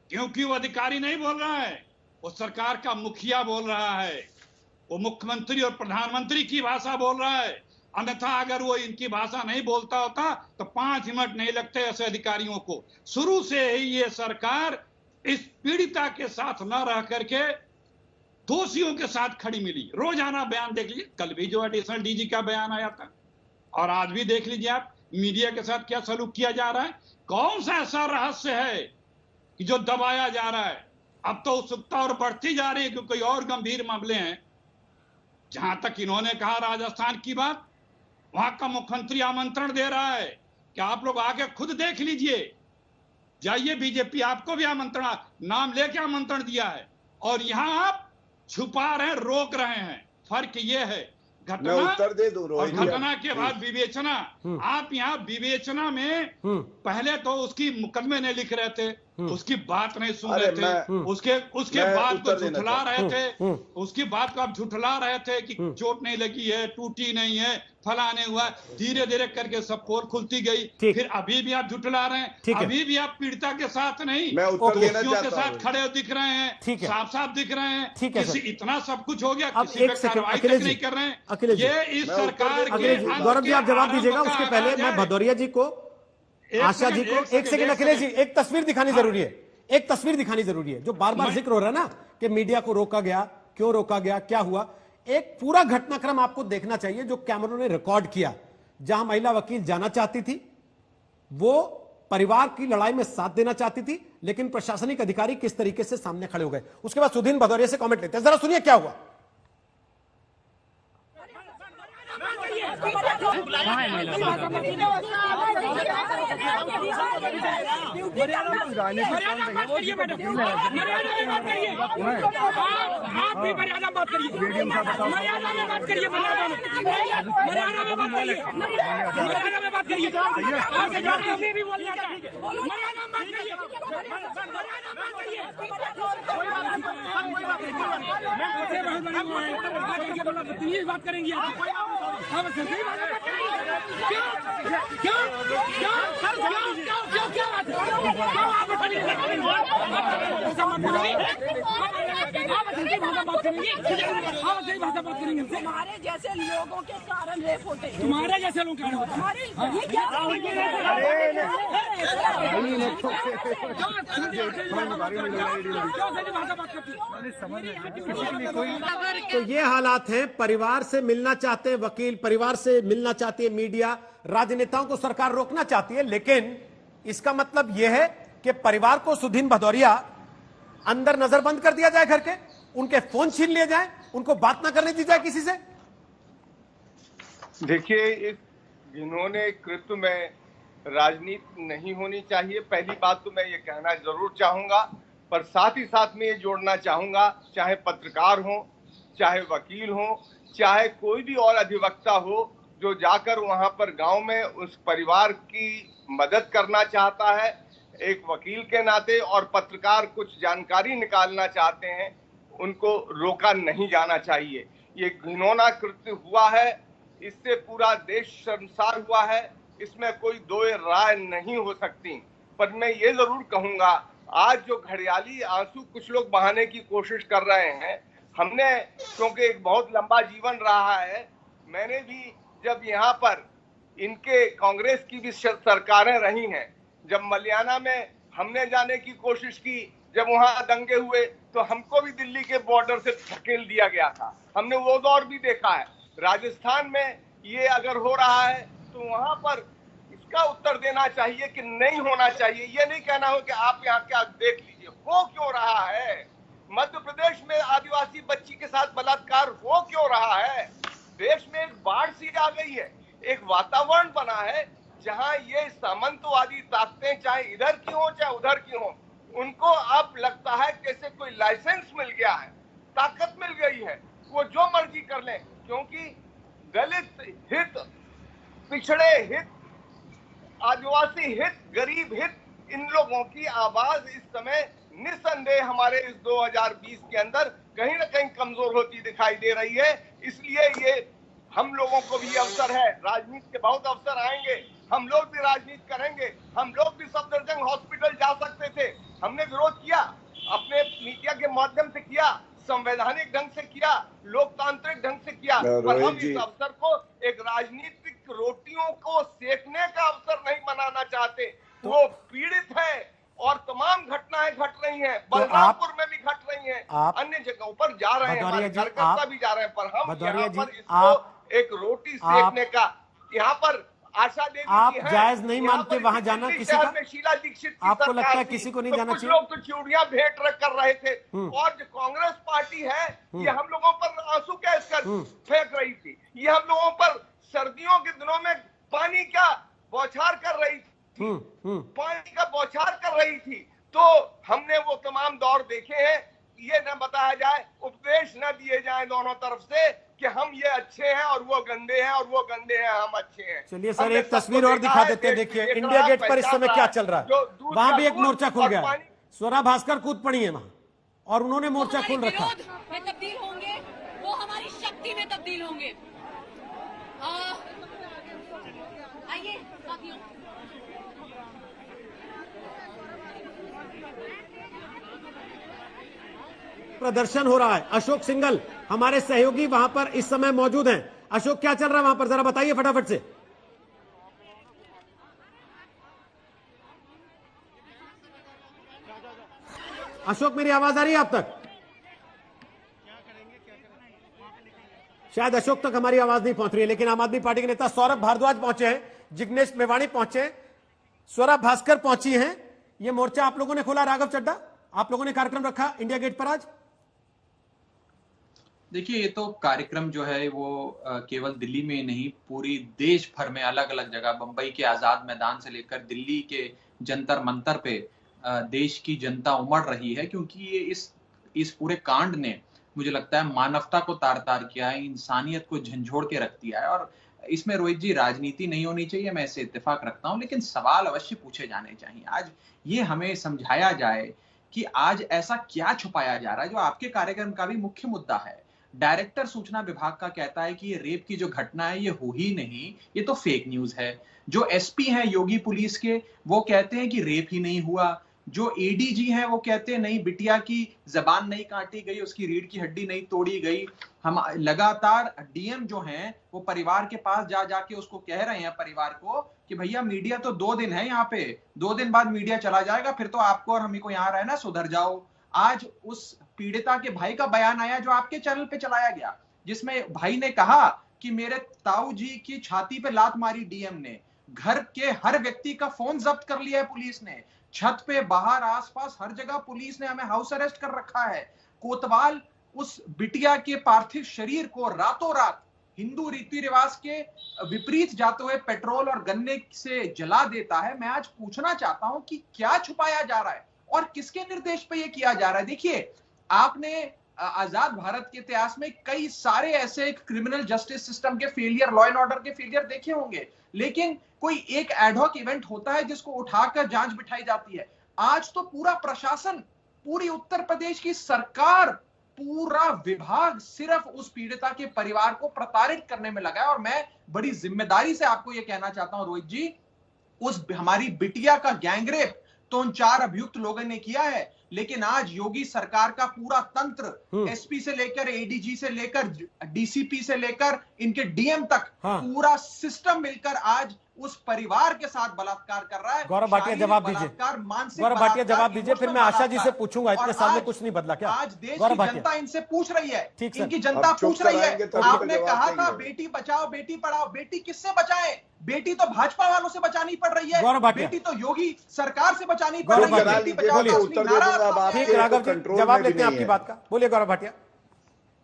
क्योंकि वो अधिकारी नहीं बोल रहा है, वो सरकार का मुखिया बोल रहा है, वो मुख्यमंत्री और प्रधानमंत्री की भाषा बोल रहा है। अन्यथा अगर वो इनकी भाषा नहीं बोलता होता तो 5 मिनट नहीं लगते ऐसे अधिकारियों को। शुरू से ही ये सरकार इस पीड़िता के साथ न रह करके दोषियों के साथ खड़ी मिली। रोजाना बयान देख लीजिए, कल भी जो एडिशनल डीजी का बयान आया था और आज भी देख लीजिए आप मीडिया के साथ क्या सलूक किया जा रहा है। कौन सा ऐसा रहस्य है कि जो दबाया जा रहा है? अब तो उत्सुकता और बढ़ती जा रही है कि कोई और गंभीर मामले हैं। जहां तक इन्होंने कहा राजस्थान की बात, वहां का मुख्यमंत्री आमंत्रण दे रहा है कि आप लोग आके खुद देख लीजिए, जाइए, बीजेपी आपको भी आमंत्रण, नाम लेके आमंत्रण दिया है और यहां आप छुपा रहे हैं, रोक रहे हैं। फर्क ये है घटना उत्तर दे दूं और घटना के बाद विवेचना। आप यहाँ विवेचना में पहले तो उसकी मुकदमे नहीं लिख रहे थे, उसकी बात नहीं सुन अरे रहे थे, उसके मैं बात को उत्तर देना झुठला रहे थे, उसकी बात को आप झुठला रहे थे कि चोट नहीं लगी है, टूटी नहीं है, फलाने हुआ। धीरे धीरे करके सब पोल खुलती गई, फिर अभी भी आप झुठला रहे हैं, अभी भी आप पीड़िता के साथ नहीं, मैं उत्तर देना दोषियों के चाहता साथ हूं। खड़े दिख रहे हैं, साफ साफ दिख रहे हैं। ठीक है किसी सर। इतना सब कुछ हो गया, अब किसी एक पे सेकंड, कार्रवाई अखिलेश तक जी, नहीं कर रहे हैं। अखिलेश जी, ये इस सरकार के अखिलेश जी, अंत गौरव जी के आप जवाब आरंभ दीजिएगा, का उसके पहले आगाज मैं है। भदौरिया जी को, आशा जी को, एक सेकंड अखिलेश जी, एक तस्वीर दिखानी जरूरी है, एक तस्वीर दिखानी जरूरी है। जो बार बार जिक्र हो रहा है ना कि मीडिया को रोका गया, क्यों रोका गया, क्या हुआ, एक पूरा घटनाक्रम आपको देखना चाहिए जो कैमरों ने रिकॉर्ड किया। जहां महिला वकील जाना चाहती थी, वो परिवार की लड़ाई में साथ देना चाहती थी, लेकिन प्रशासनिक अधिकारी किस तरीके से सामने खड़े हो गए। उसके बाद सुधीन भदौरिया से कमेंट लेते हैं, जरा सुनिए क्या हुआ। आप भी मर्यादा बात करिए, मर्यादा में बात करिए, मर्यादा में बात करिए, मर्यादा में बात करिए, अभी भी बोलना चाहिए, मर्यादा में बात करिए, बदतमीज बात करेंगी आप, तुम्हारे जैसे लोगों के कारण रेप होते हैं, तुम्हारे जैसे लोग तो ये हालात हैं, परिवार से मिलना चाहते हैं वकील, परिवार से मिलना चाहती है मीडिया, राजनेताओं को सरकार रोकना चाहती है, लेकिन इसका मतलब यह है कि परिवार को सुधीन भदौरिया अंदर नजरबंद कर दिया जाए, घर के उनके फोन छीन लिए जाए, उनको बात ना करने दी जाए किसी से। देखिए, इस जिन्होंने कृत्य में राजनीति नहीं होनी चाहिए, पहली बात तो मैं ये कहना जरूर चाहूंगा, पर साथ ही साथ में ये जोड़ना चाहूंगा, चाहे पत्रकार हो, चाहे वकील हो, चाहे कोई भी और अधिवक्ता हो जो जाकर वहां पर गांव में उस परिवार की मदद करना चाहता है, एक वकील के नाते, और पत्रकार कुछ जानकारी निकालना चाहते हैं, उनको रोका नहीं जाना चाहिए। ये घिनौना कृत्य हुआ है, इससे पूरा देश शर्मसार हुआ है, इसमें कोई दो राय नहीं हो सकती। पर मैं ये जरूर कहूंगा, आज जो घड़ियाली आंसू कुछ लोग बहाने की कोशिश कर रहे हैं, हमने क्योंकि एक बहुत लंबा जीवन रहा है, मैंने भी जब यहाँ पर इनके कांग्रेस की भी सरकारें रही हैं, जब मलियाना में हमने जाने की कोशिश की, जब वहां दंगे हुए तो हमको भी दिल्ली के बॉर्डर से धकेल दिया गया था, हमने वो दौर भी देखा है। राजस्थान में ये अगर हो रहा है तो वहां पर इसका उत्तर देना चाहिए कि नहीं होना चाहिए। ये नहीं कहना हो कि आप यहाँ क्या देख लीजिए, हो क्यों रहा है। मध्य प्रदेश में आदिवासी बच्ची के साथ बलात्कार हो क्यों रहा है। देश में एक बाढ़ सी आ गई है, एक वातावरण बना है जहां ये सामंतवादी ताकतें चाहे इधर की हो चाहे उधर की हो, उनको अब लगता है जैसे कोई लाइसेंस मिल गया है, ताकत मिल गई है, वो जो मर्जी कर लें, क्योंकि दलित हित, पिछड़े हित, आदिवासी हित, गरीब हित, इन लोगों की आवाज इस समय निस्संदेह हमारे इस 2020 के अंदर कहीं ना कहीं कमजोर होती दिखाई दे रही है। इसलिए ये हम लोगों को भी अवसर है, राजनीति के बहुत अवसर आएंगे, हम लोग भी राजनीति करेंगे, हम लोग भी सफदरजंग हॉस्पिटल जा सकते थे, हमने विरोध किया, अपने मीडिया के माध्यम से किया, संवैधानिक ढंग से किया, लोकतांत्रिक ढंग से किया, पर हम इस अवसर को एक राजनीतिक रोटियों को सेकने का अवसर नहीं बनाना चाहते। वो पीड़ित है और तमाम घटनाएं घट रही हैं, बलरामपुर में भी घट रही हैं, अन्य जगहों पर जा रहे हैं, हमारे कार्यकर्ता भी जा रहे हैं, पर हम यहाँ पर इसको एक रोटी सेकने का, यहाँ पर आशा देवी आप जी हैं, जायज नहीं मानते वहां जाना किसी का? शीला दीक्षित की आपको लगता है सरकार किसी थी, को नहीं तो जाना कुछ चाहिए? लोग तो चूड़ियां भेंट कर रहे थे, और जो कांग्रेस पार्टी है ये हम लोगों पर आंसू गैस कर फेंक रही थी, ये हम लोगों पर सर्दियों के दिनों में पानी का बौछार कर रही थी, पानी का बौछार कर रही थी। तो हमने वो तमाम दौर देखे हैं। ये न बताया जाए, उपदेश न दिए जाए दोनों तरफ से कि हम ये अच्छे हैं और वो गंदे हैं, और वो गंदे हैं हम अच्छे हैं। चलिए सर, एक तस्वीर और दिखा देते हैं। देखिए इंडिया गेट पर इस समय क्या चल रहा है, वहां भी एक मोर्चा खुल गया है। स्वरा भास्कर कूद पड़ी है वहां और उन्होंने मोर्चा खोल रखा। विरोध में तब्दील होंगे, वो हमारी शक्ति में तब्दील होंगे। आइए साथियों, प्रदर्शन हो रहा है। अशोक सिंघल हमारे सहयोगी वहां पर इस समय मौजूद हैं। अशोक, क्या चल रहा है वहां पर, जरा बताइए फटाफट से। अशोक, मेरी आवाज आ रही है आप तक? शायद अशोक तक हमारी आवाज नहीं पहुंच रही है, लेकिन आम आदमी पार्टी के नेता सौरभ भारद्वाज पहुंचे हैं, जिग्नेश मेवाणी पहुंचे, स्वरा भास्कर पहुंची हैं। ये मोर्चा आप लोगों ने खोला, राघव चड्डा, आप लोगों ने कार्यक्रम रखा इंडिया गेट पर आज। देखिए, ये तो कार्यक्रम जो है वो केवल दिल्ली में नहीं, पूरी देश भर में अलग अलग जगह, बंबई के आजाद मैदान से लेकर दिल्ली के जंतर मंतर पे देश की जनता उमड़ रही है, क्योंकि ये इस पूरे कांड ने, मुझे लगता है, मानवता को तार तार किया है, इंसानियत को झंझोड़ के रख दिया है। और इसमें रोहित जी राजनीति नहीं होनी चाहिए, मैं इससे इत्तेफाक रखता हूं, लेकिन सवाल अवश्य पूछे जाने चाहिए। आज ये हमें समझाया जाए कि आज ऐसा क्या छुपाया जा रहा है जो आपके कार्यक्रम का भी मुख्य मुद्दा है। डायरेक्टर सूचना विभाग का कहता है कि ये रेप की जो घटना है ये हो ही नहीं, ये तो फेक न्यूज है। जो एसपी हैं योगी पुलिस के, वो कहते हैं कि रेप ही नहीं हुआ। जो एडीजी हैं वो कहते हैं नहीं, बिटिया की जबान नहीं काटी गई, उसकी रीढ़ की हड्डी नहीं तोड़ी गई। हम लगातार डीएम जो हैं वो परिवार के पास जा जाके उसको कह रहे हैं, परिवार को, कि भैया मीडिया तो 2 दिन है यहाँ पे, 2 दिन बाद मीडिया चला जाएगा, फिर तो आपको और हमें को यहाँ रहना, सुधर जाओ। आज उस पीड़िता के भाई का बयान आया जो आपके चैनल पे चलाया गया, जिसमें भाई ने कहा कि मेरे ताऊ जी की छाती पे लात मारी डीएम ने, घर के हर व्यक्ति का फोन जब्त कर लिया है पुलिस ने, छत पे, बाहर, आसपास हर जगह पुलिस ने हमें हाउस अरेस्ट कर रखा है। कोतवाल उस बिटिया के पार्थिव शरीर को रातों रात हिंदू रीति रिवाज के विपरीत जाते हुए पेट्रोल और गन्ने से जला देता है। मैं आज पूछना चाहता हूं कि क्या छुपाया जा रहा है और किसके निर्देश पे ये किया जा रहा है। देखिए, आपने आजाद भारत के इतिहास में कई सारे ऐसे क्रिमिनल जस्टिस सिस्टम के फेलियर, लॉ एंड ऑर्डर के फेलियर देखे होंगे, लेकिन कोई एक एडहॉक इवेंट होता है जिसको उठाकर जांच बिठाई जाती है। आज तो पूरा प्रशासन, पूरी उत्तर प्रदेश की सरकार, पूरा विभाग सिर्फ उस पीड़िता के परिवार को प्रताड़ित करने में लगा है। और मैं बड़ी जिम्मेदारी से आपको यह कहना चाहता हूं रोहित जी, उस हमारी बिटिया का गैंगरेप तो उन 4 अभियुक्त लोगों ने किया है, लेकिन आज योगी सरकार का पूरा तंत्र, एसपी से लेकर एडीजी से लेकर डीसीपी से लेकर इनके डीएम तक, पूरा सिस्टम मिलकर आज उस परिवार के साथ बलात्कार कर रहा है। गौरव भाटिया जवाब दीजिए, गौरव भाटिया जवाब दीजिए, फिर मैं आशा जी से पूछूंगा। इतने साल में कुछ नहीं बदला क्या? आज देश की जनता इनसे पूछ रही है, इनकी जनता पूछ रही है। आपने कहा था बेटी बचाओ बेटी पढ़ाओ, बेटी किससे बचाए? बेटी तो भाजपा वालों से बचानी पड़ रही है, बेटी तो योगी सरकार से बचानी पड़ रही है। बेटी बचाओ, ठीक, राघव जी जवाब लेते हैं आपकी बात का। बोलिए गौरव भाटिया,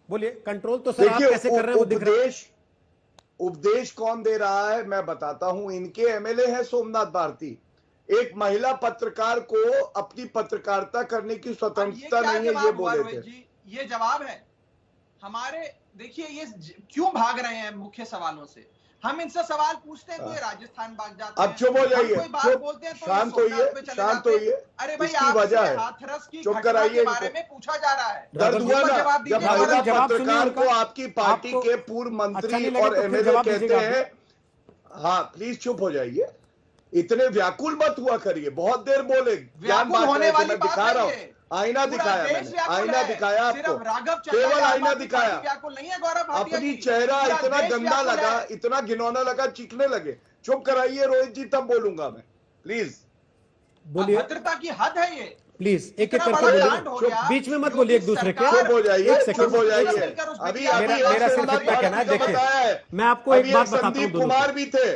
बोलिए। कंट्रोल तो सर आप कैसे कर रहे हैं वो दिख रहा है। उपदेश कौन दे रहा है मैं बताता हूं। इनके एमएलए है सोमनाथ भारती। एक महिला पत्रकार को अपनी पत्रकारिता करने की स्वतंत्रता नहीं है, ये बोले थे। ये जवाब है हमारे। देखिए, ये क्यों भाग रहे हैं मुख्य सवालों से? हम इनसे सवाल पूछते हैं तो ये राजस्थान भाग जाते हैं। अब चुप हो जाइए, बोलते हैं तो शांत होइए, शांत होइए। अरे भाई, इसकी वजह है, हाथरस की चुप घटना कराइए, के बारे में पूछा जा रहा है। दर्द हुआ ना जब महिला पत्रकार को आपकी पार्टी के पूर्व मंत्री और एमएलए कहते हैं। हाँ, प्लीज चुप हो जाइए, इतने व्याकुल मत हुआ करिए, बहुत देर बोले। ज्ञान होने वाली दिखा रहा हूँ, आईना दिखाया मैंने, आईना दिखाया आपको, केवल आईना दिखाया। अपनी चेहरा इतना गंदा लगा, इतना घिनौना लगा, चीखने लगे। चुप कराइए रोहित जी, तब बोलूंगा मैं, प्लीज बोलिए। भद्रता की हद है ये, प्लीज एक एक करके बोलिए, बीच में मत बोलिए एक दूसरे के। चुप हो जाइए, चुप हो जाइए। अभी मेरा सिर्फ इतना कहना है, देखिए मैं आपको एक बात बताता हूं। संदीप कुमार भी थे,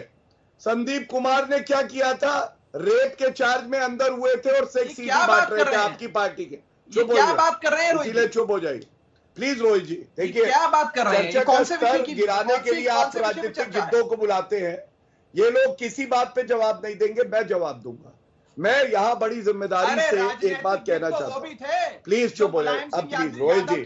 संदीप कुमार ने क्या किया था? रेप के चार्ज में अंदर हुए थे और सेक्स सीडी बांट रहे थे आपकी पार्टी के। चुप हो जाइए, बात कर रहे हैं इसीलिए चुप हो जाइए प्लीज रोहित जी। देखिए, क्या बात कर रहे हैं? चर्चा का स्तर गिराने के लिए आप राजनीतिक जिद्दों को बुलाते हैं। ये लोग किसी बात पे जवाब नहीं देंगे, मैं जवाब दूंगा। मैं यहाँ बड़ी जिम्मेदारी से एक बात कहना चाहता हूँ, प्लीज चुप हो जाए। अब प्लीज रोहित जी,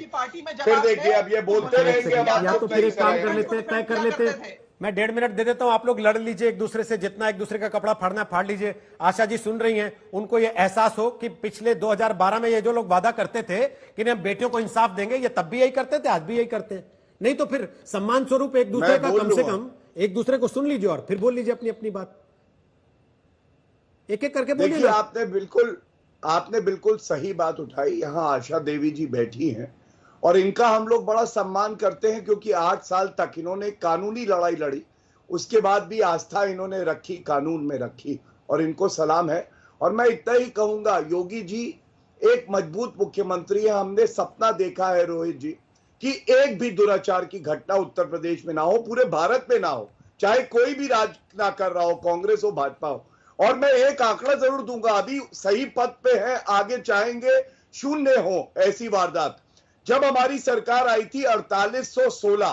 फिर देखिए अब ये बोलते रहेंगे। या तो फिर एक काम कर लेते हैं, तय कर लेते हैं, मैं 1.5 मिनट दे देता हूं, आप लोग लड़ लीजिए एक दूसरे से, जितना एक दूसरे का कपड़ा फाड़ना है फाड़ लीजिए। आशा जी सुन रही हैं, उनको ये एहसास हो कि पिछले 2012 में ये जो लोग वादा करते थे कि हम बेटियों को इंसाफ देंगे, ये तब भी यही करते थे, आज भी यही करते हैं। नहीं तो फिर सम्मान स्वरूप एक दूसरे का कम से कम एक दूसरे को सुन लीजिए और फिर बोल लीजिए अपनी अपनी बात, एक एक करके बोलिए। देखिए, आपने बिल्कुल सही बात उठाई। यहाँ आशा देवी जी बैठी हैं और इनका हम लोग बड़ा सम्मान करते हैं, क्योंकि 8 साल तक इन्होंने कानूनी लड़ाई लड़ी, उसके बाद भी आस्था इन्होंने रखी, कानून में रखी, और इनको सलाम है। और मैं इतना ही कहूंगा, योगी जी एक मजबूत मुख्यमंत्री है। हमने सपना देखा है रोहित जी कि एक भी दुराचार की घटना उत्तर प्रदेश में ना हो, पूरे भारत में ना हो, चाहे कोई भी राज ना कर रहा हो, कांग्रेस हो भाजपा हो। और मैं एक आंकड़ा जरूर दूंगा, अभी सही पद पे है, आगे चाहेंगे 0 हो ऐसी वारदात। जब हमारी सरकार आई थी 4816,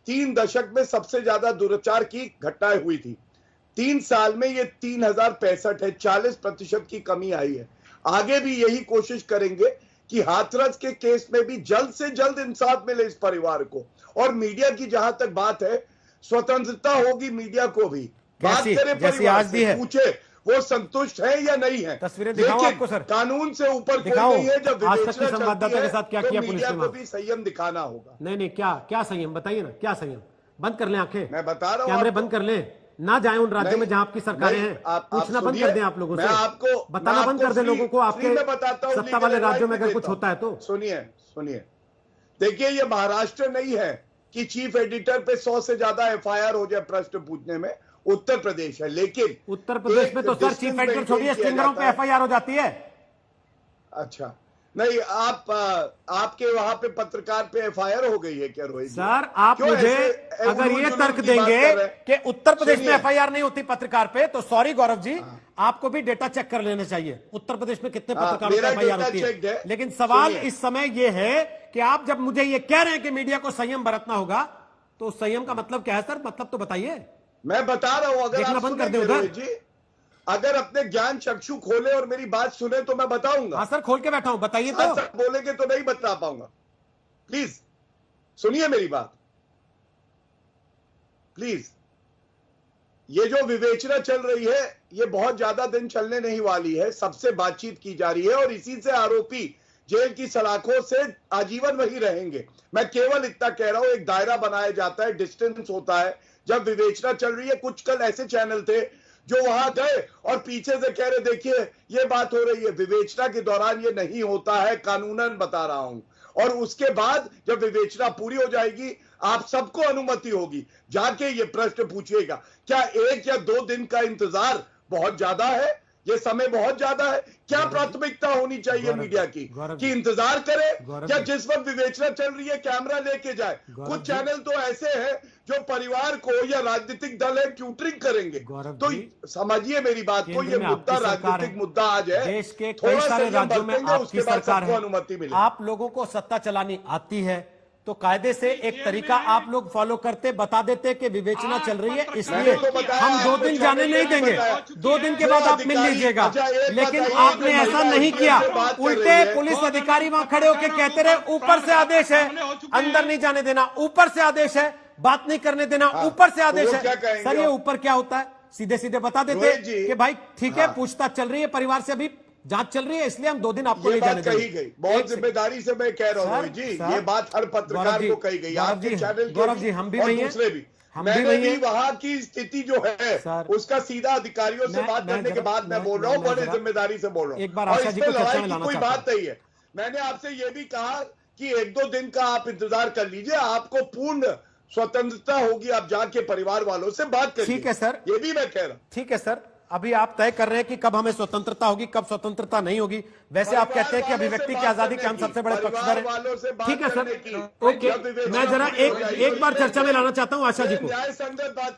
3 दशक में सबसे ज्यादा दुराचार की घटनाएं हुई थी। 3 साल में ये 3065 है, 40% की कमी आई है। आगे भी यही कोशिश करेंगे कि हाथरस के केस में भी जल्द से जल्द इंसाफ मिले इस परिवार को। और मीडिया की जहां तक बात है, स्वतंत्रता होगी मीडिया को भी, बात करें परिवार से, पूछे वो संतुष्ट है या नहीं है। तस्वीरें दिखाऊं आपको सर, कानून से ऊपर कोई नहीं है। जब आज तक के संवाददाता के साथ क्या किया पुलिस ने, को भी संयम दिखाना होगा। नहीं क्या संयम बताइए ना, क्या संयम? बंद कर लें आंखें, मैं बता रहा हूं, कैमरे बंद कर लें, ना जाए उन राज्यों में जहां आपकी सरकारें हैं, पूछना बंद कर दें आप लोगों से, आपको बताना बंद कर दें लोगों को आपके सत्ता वाले राज्यों में अगर कुछ होता है तो। सुनिए, देखिए, ये महाराष्ट्र नहीं है कि चीफ एडिटर पे 100 से ज्यादा FIR हो जाए प्रश्न पूछने में, उत्तर प्रदेश है। लेकिन उत्तर प्रदेश में तो सर चीफ एडिटर छोड़िए, स्टिंगरों पे FIR हो जाती है। अच्छा, नहीं, आपके वहां पे पत्रकार पे FIR हो गई है क्या रोहित? सर आप मुझे अगर ये तर्क देंगे कि उत्तर प्रदेश में FIR नहीं होती पत्रकार पे, तो सॉरी गौरव जी, आपको भी डेटा चेक कर लेना चाहिए उत्तर प्रदेश में कितने पत्रकारों पे FIR होती है। लेकिन सवाल इस समय ये है कि आप जब मुझे ये कह रहे हैं कि मीडिया को संयम बरतना होगा, तो संयम का मतलब क्या है सर? मतलब तो बताइए। मैं बता रहा हूं, अगर आप बंद कर दे उधर जी, अगर अपने ज्ञान चक्षु खोले और मेरी बात सुने तो मैं बताऊंगा। हाँ सर, खोल के बैठा हूं, बताइए तो। सर बोलेंगे तो नहीं बता पाऊंगा, प्लीज सुनिए मेरी बात, प्लीज। ये जो विवेचना चल रही है, ये बहुत ज्यादा दिन चलने नहीं वाली है, सबसे बातचीत की जा रही है और इसी से आरोपी जेल की सलाखों से आजीवन वही रहेंगे। मैं केवल इतना कह रहा हूं, एक दायरा बनाया जाता है, डिस्टेंस होता है। जब विवेचना चल रही है, कुछ कल ऐसे चैनल थे जो वहां गए और पीछे से कह रहे देखिए ये बात हो रही है। विवेचना के दौरान ये नहीं होता है, कानूनन बता रहा हूं। और उसके बाद जब विवेचना पूरी हो जाएगी, आप सबको अनुमति होगी, जाके ये प्रश्न पूछिएगा। क्या 1 या 2 दिन का इंतजार बहुत ज्यादा है? ये समय बहुत ज्यादा है? क्या प्राथमिकता होनी चाहिए मीडिया की कि इंतजार करे, या जिस वक्त विवेचना चल रही है कैमरा लेके जाए? कुछ चैनल तो ऐसे हैं जो परिवार को या राजनीतिक दल है ट्यूटरिंग करेंगे। तो समझिए मेरी बात को, ये मुद्दा राजनीतिक मुद्दा आज है। देश के कई सारे राज्यों में आपकी सरकार है, अनुमति मिले। आप लोगों को सत्ता चलानी आती है, तो कायदे से एक तरीका आप लोग फॉलो करते, बता देते कि विवेचना चल रही है, इसलिए हम 2 दिन जाने नहीं देंगे, 2 दिन के बाद आप मिल लीजिएगा। लेकिन आपने ऐसा नहीं किया, उल्टे पुलिस अधिकारी वहां खड़े होकर कहते रहे ऊपर से आदेश है, अंदर नहीं जाने देना, ऊपर से आदेश है, बात नहीं करने देना, ऊपर से आदेश है। सर ये ऊपर क्या होता है? सीधे सीधे बता देते कि भाई ठीक है, पूछताछ चल रही है, परिवार से अभी जांच चल रही है, इसलिए हम 2 दिन आपको नहीं जाने देंगे। कही गई, बहुत जिम्मेदारी से मैं कह रहा हूं जी, ये बात हर पत्रकार को कही गई, आपके चैनल गौरव जी, हम भी वही दूसरे भी, मैंने भी वहां की स्थिति जो है उसका सीधा अधिकारियों से बात करने के बाद मैं बोल रहा हूँ, बड़े जिम्मेदारी से बोल रहा हूँ। एक बार आशा जी को चर्चा में लाना कोई बात नहीं है। मैंने आपसे ये भी कहा कि 1-2 दिन का आप इंतजार कर लीजिए, आपको पूर्ण स्वतंत्रता होगी, आप जाके परिवार वालों से बात करिए। ठीक है सर, ये भी मैं कह रहा हूं। ठीक है सर, अभी आप तय कर रहे हैं कि कब हमें स्वतंत्रता होगी, कब स्वतंत्रता नहीं होगी। वैसे आप कहते हैं कि अभिव्यक्ति की आजादी के हम सबसे बड़े पक्षधर हैं। ठीक है सर, ओके, मैं जरा एक बार चर्चा में लाना चाहता हूं आशा जी को।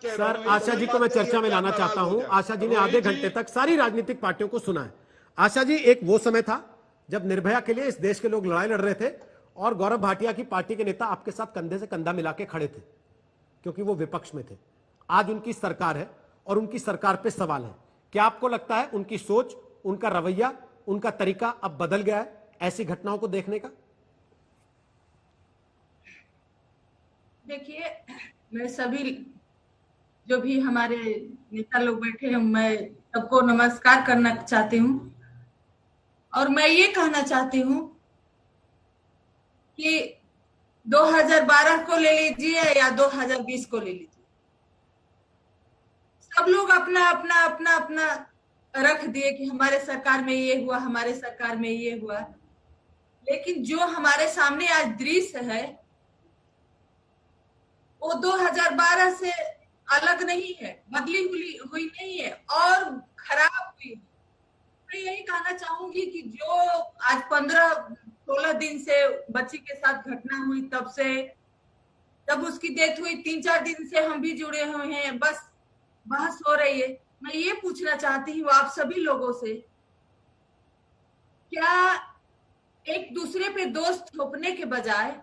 सर आशा जी को मैं चर्चा में लाना चाहता हूं। आशा जी ने आधे घंटे तक सारी राजनीतिक पार्टियों को सुना है। आशा जी, एक वो समय था जब निर्भया के लिए इस देश के लोग लड़ाई लड़ रहे थे और गौरव भाटिया की पार्टी के नेता आपके साथ कंधे से कंधा मिला के खड़े थे, क्योंकि वो विपक्ष में थे। आज उनकी सरकार है और उनकी सरकार पे सवाल है। क्या आपको लगता है उनकी सोच, उनका रवैया, उनका तरीका अब बदल गया है ऐसी घटनाओं को देखने का? देखिए, मैं सभी जो भी हमारे नेता लोग बैठे हैं, मैं सबको नमस्कार करना चाहती हूँ। और मैं ये कहना चाहती हूँ कि 2012 को ले लीजिए या 2020 को ले लीजिए, सब लोग अपना अपना अपना अपना रख दिए कि हमारे सरकार में ये हुआ, हमारे सरकार में ये हुआ। लेकिन जो हमारे सामने आज दृश्य है वो 2012 से अलग नहीं है, बदली हुई नहीं है और खराब हुई है। मैं यही कहना चाहूंगी कि जो आज 15-16 दिन से बच्ची के साथ घटना हुई, तब से जब उसकी डेथ हुई 3-4 दिन से हम भी जुड़े हुए हैं, बस बहस हो रही है। मैं ये पूछना चाहती हूँ आप सभी लोगों से, क्या एक दूसरे पे दोष थोपने के बजाय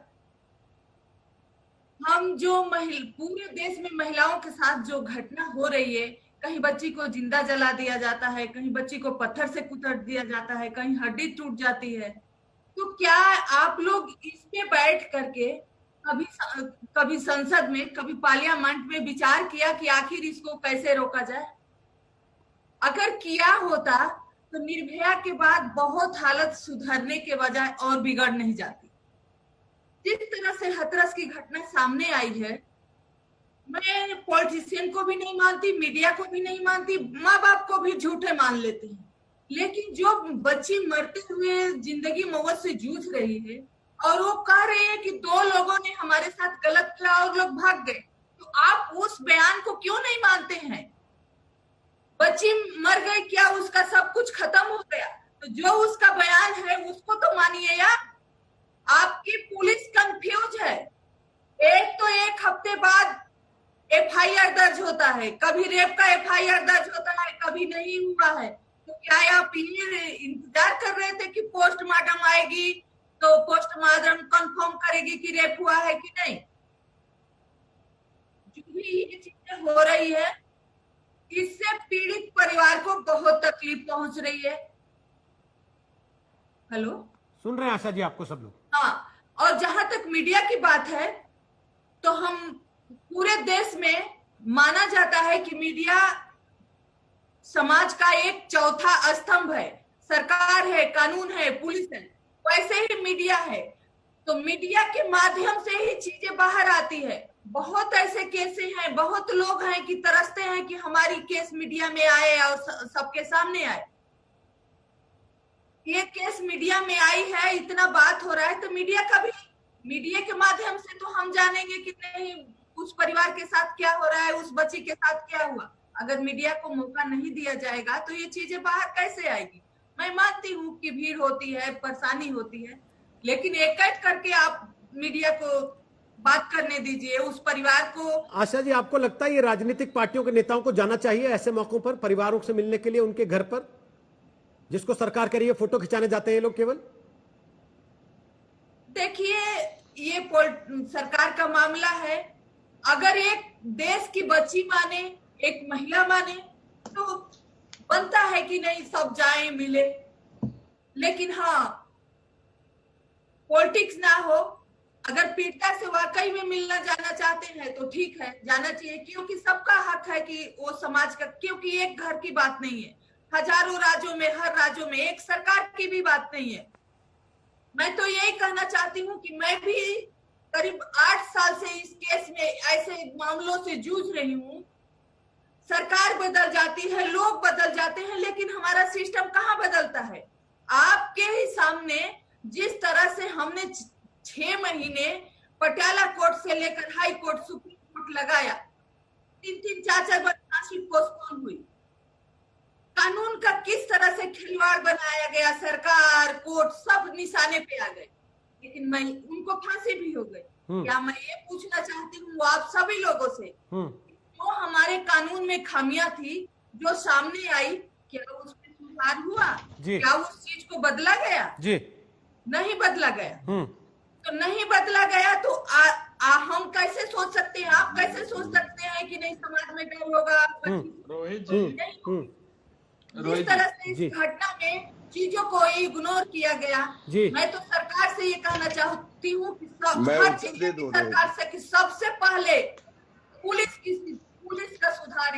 हम जो पूरे देश में महिलाओं के साथ जो घटना हो रही है, कहीं बच्ची को जिंदा जला दिया जाता है, कहीं बच्ची को पत्थर से कुचल दिया जाता है, कहीं हड्डी टूट जाती है, तो क्या आप लोग इस पे बैठ करके कभी संसद में, कभी पार्लियामेंट में विचार किया कि आखिर इसको कैसे रोका जाए? अगर किया होता तो निर्भया के बाद बहुत हालत सुधरने के बजाय और बिगड़ नहीं जाती। जिस तरह से हाथरस की घटना सामने आई है, मैं पॉलिटिशियन को भी नहीं मानती, मीडिया को भी नहीं मानती, माँ बाप को भी झूठे मान लेते हैं, लेकिन जो बच्ची मरते हुए जिंदगी मौत से जूझ रही है और वो कह रहे हैं कि 2 लोगों ने हमारे साथ गलत किया और लोग भाग गए, तो आप उस बयान को क्यों नहीं मानते हैं? बच्ची मर गई, क्या उसका सब कुछ खत्म हो गया? तो जो उसका बयान है उसको तो मानिए यार। आपकी पुलिस कंफ्यूज है। एक तो एक हफ्ते बाद FIR दर्ज होता है, कभी रेप का FIR दर्ज होता है, कभी नहीं हुआ है। तो क्या आप ये इंतजार कर रहे थे कि पोस्टमार्टम आएगी तो पोस्टमार्टम कंफर्म करेगी कि रेप हुआ है कि नहीं? जो भी ये चीजें हो रही है, इससे पीड़ित परिवार को बहुत तकलीफ पहुंच रही है। हेलो, सुन रहे हैं आशा जी आपको सब लोग? हाँ, और जहां तक मीडिया की बात है, तो हम पूरे देश में माना जाता है कि मीडिया समाज का एक चौथा स्तंभ है। सरकार है, कानून है, पुलिस है, वैसे ही मीडिया है। तो मीडिया के माध्यम से ही चीजें बाहर आती है। बहुत ऐसे केसें हैं, बहुत लोग हैं कि तरसते हैं कि हमारी केस मीडिया में आए और सबके सामने आए। ये केस मीडिया में आई है, इतना बात हो रहा है, तो मीडिया के माध्यम से तो हम जानेंगे कि नहीं उस परिवार के साथ क्या हो रहा है, उस बच्ची के साथ क्या हुआ। अगर मीडिया को मौका नहीं दिया जाएगा तो ये चीजें बाहर कैसे आएगी? मैं मानती हूँ कि भीड़ होती है, परेशानी होती है, लेकिन एक-एक करके आप मीडिया को बात करने दीजिए, उस परिवार को। आशा जी, आपको लगता है ये राजनीतिक पार्टियों के नेताओं को जाना चाहिए ऐसे मौकों पर परिवारों से मिलने के लिए उनके घर पर, जिसको सरकार कह रही है फोटो खिंचाने जाते हैं ये लोग केवल? देखिए, ये सरकार का मामला है। अगर एक देश की बच्ची माने, एक महिला माने, तो बनता है कि नहीं सब जाएं मिले। लेकिन हाँ, पॉलिटिक्स ना हो। अगर पीड़िता से वाकई में मिलना जाना चाहते हैं तो ठीक है, जाना चाहिए, क्योंकि सबका हक है कि वो समाज का, क्योंकि एक घर की बात नहीं है, हजारों राज्यों में, हर राज्यों में एक सरकार की भी बात नहीं है। मैं तो यही कहना चाहती हूँ कि मैं भी करीब 8 साल से इस केस में ऐसे मामलों से जूझ रही हूँ। सरकार बदल जाती है, लोग बदल जाते हैं, लेकिन हमारा सिस्टम कहाँ बदलता है? आपके ही सामने जिस तरह से हमने 6 महीने पटियाला कोर्ट से लेकर हाई कोर्ट, सुप्रीम कोर्ट लगाया, 3-3 4-4 बार फांसी पोस्टपोन हुई। कानून का किस तरह से खिलवाड़ बनाया गया, सरकार, कोर्ट सब निशाने पे आ गए, लेकिन मैं उनको फांसी भी हो गई। क्या मैं ये पूछना चाहती हूँ आप सभी लोगों से, जो हमारे कानून में खामियां थी जो सामने आई, क्या उसमें सुधार हुआ? क्या उस चीज को बदला गया? जी नहीं बदला गया। तो नहीं बदला गया तो हम कैसे सोच सकते हैं, आप कैसे सोच सकते हैं कि नहीं समाज में डर होगा? रोहित जी, जिस तरह से इस घटना में चीजों को इग्नोर किया गया, मैं तो सरकार से ये कहना चाहती हूँ कि हर चीज सरकार से कि सबसे पहले पुलिस पुलिस का सुधार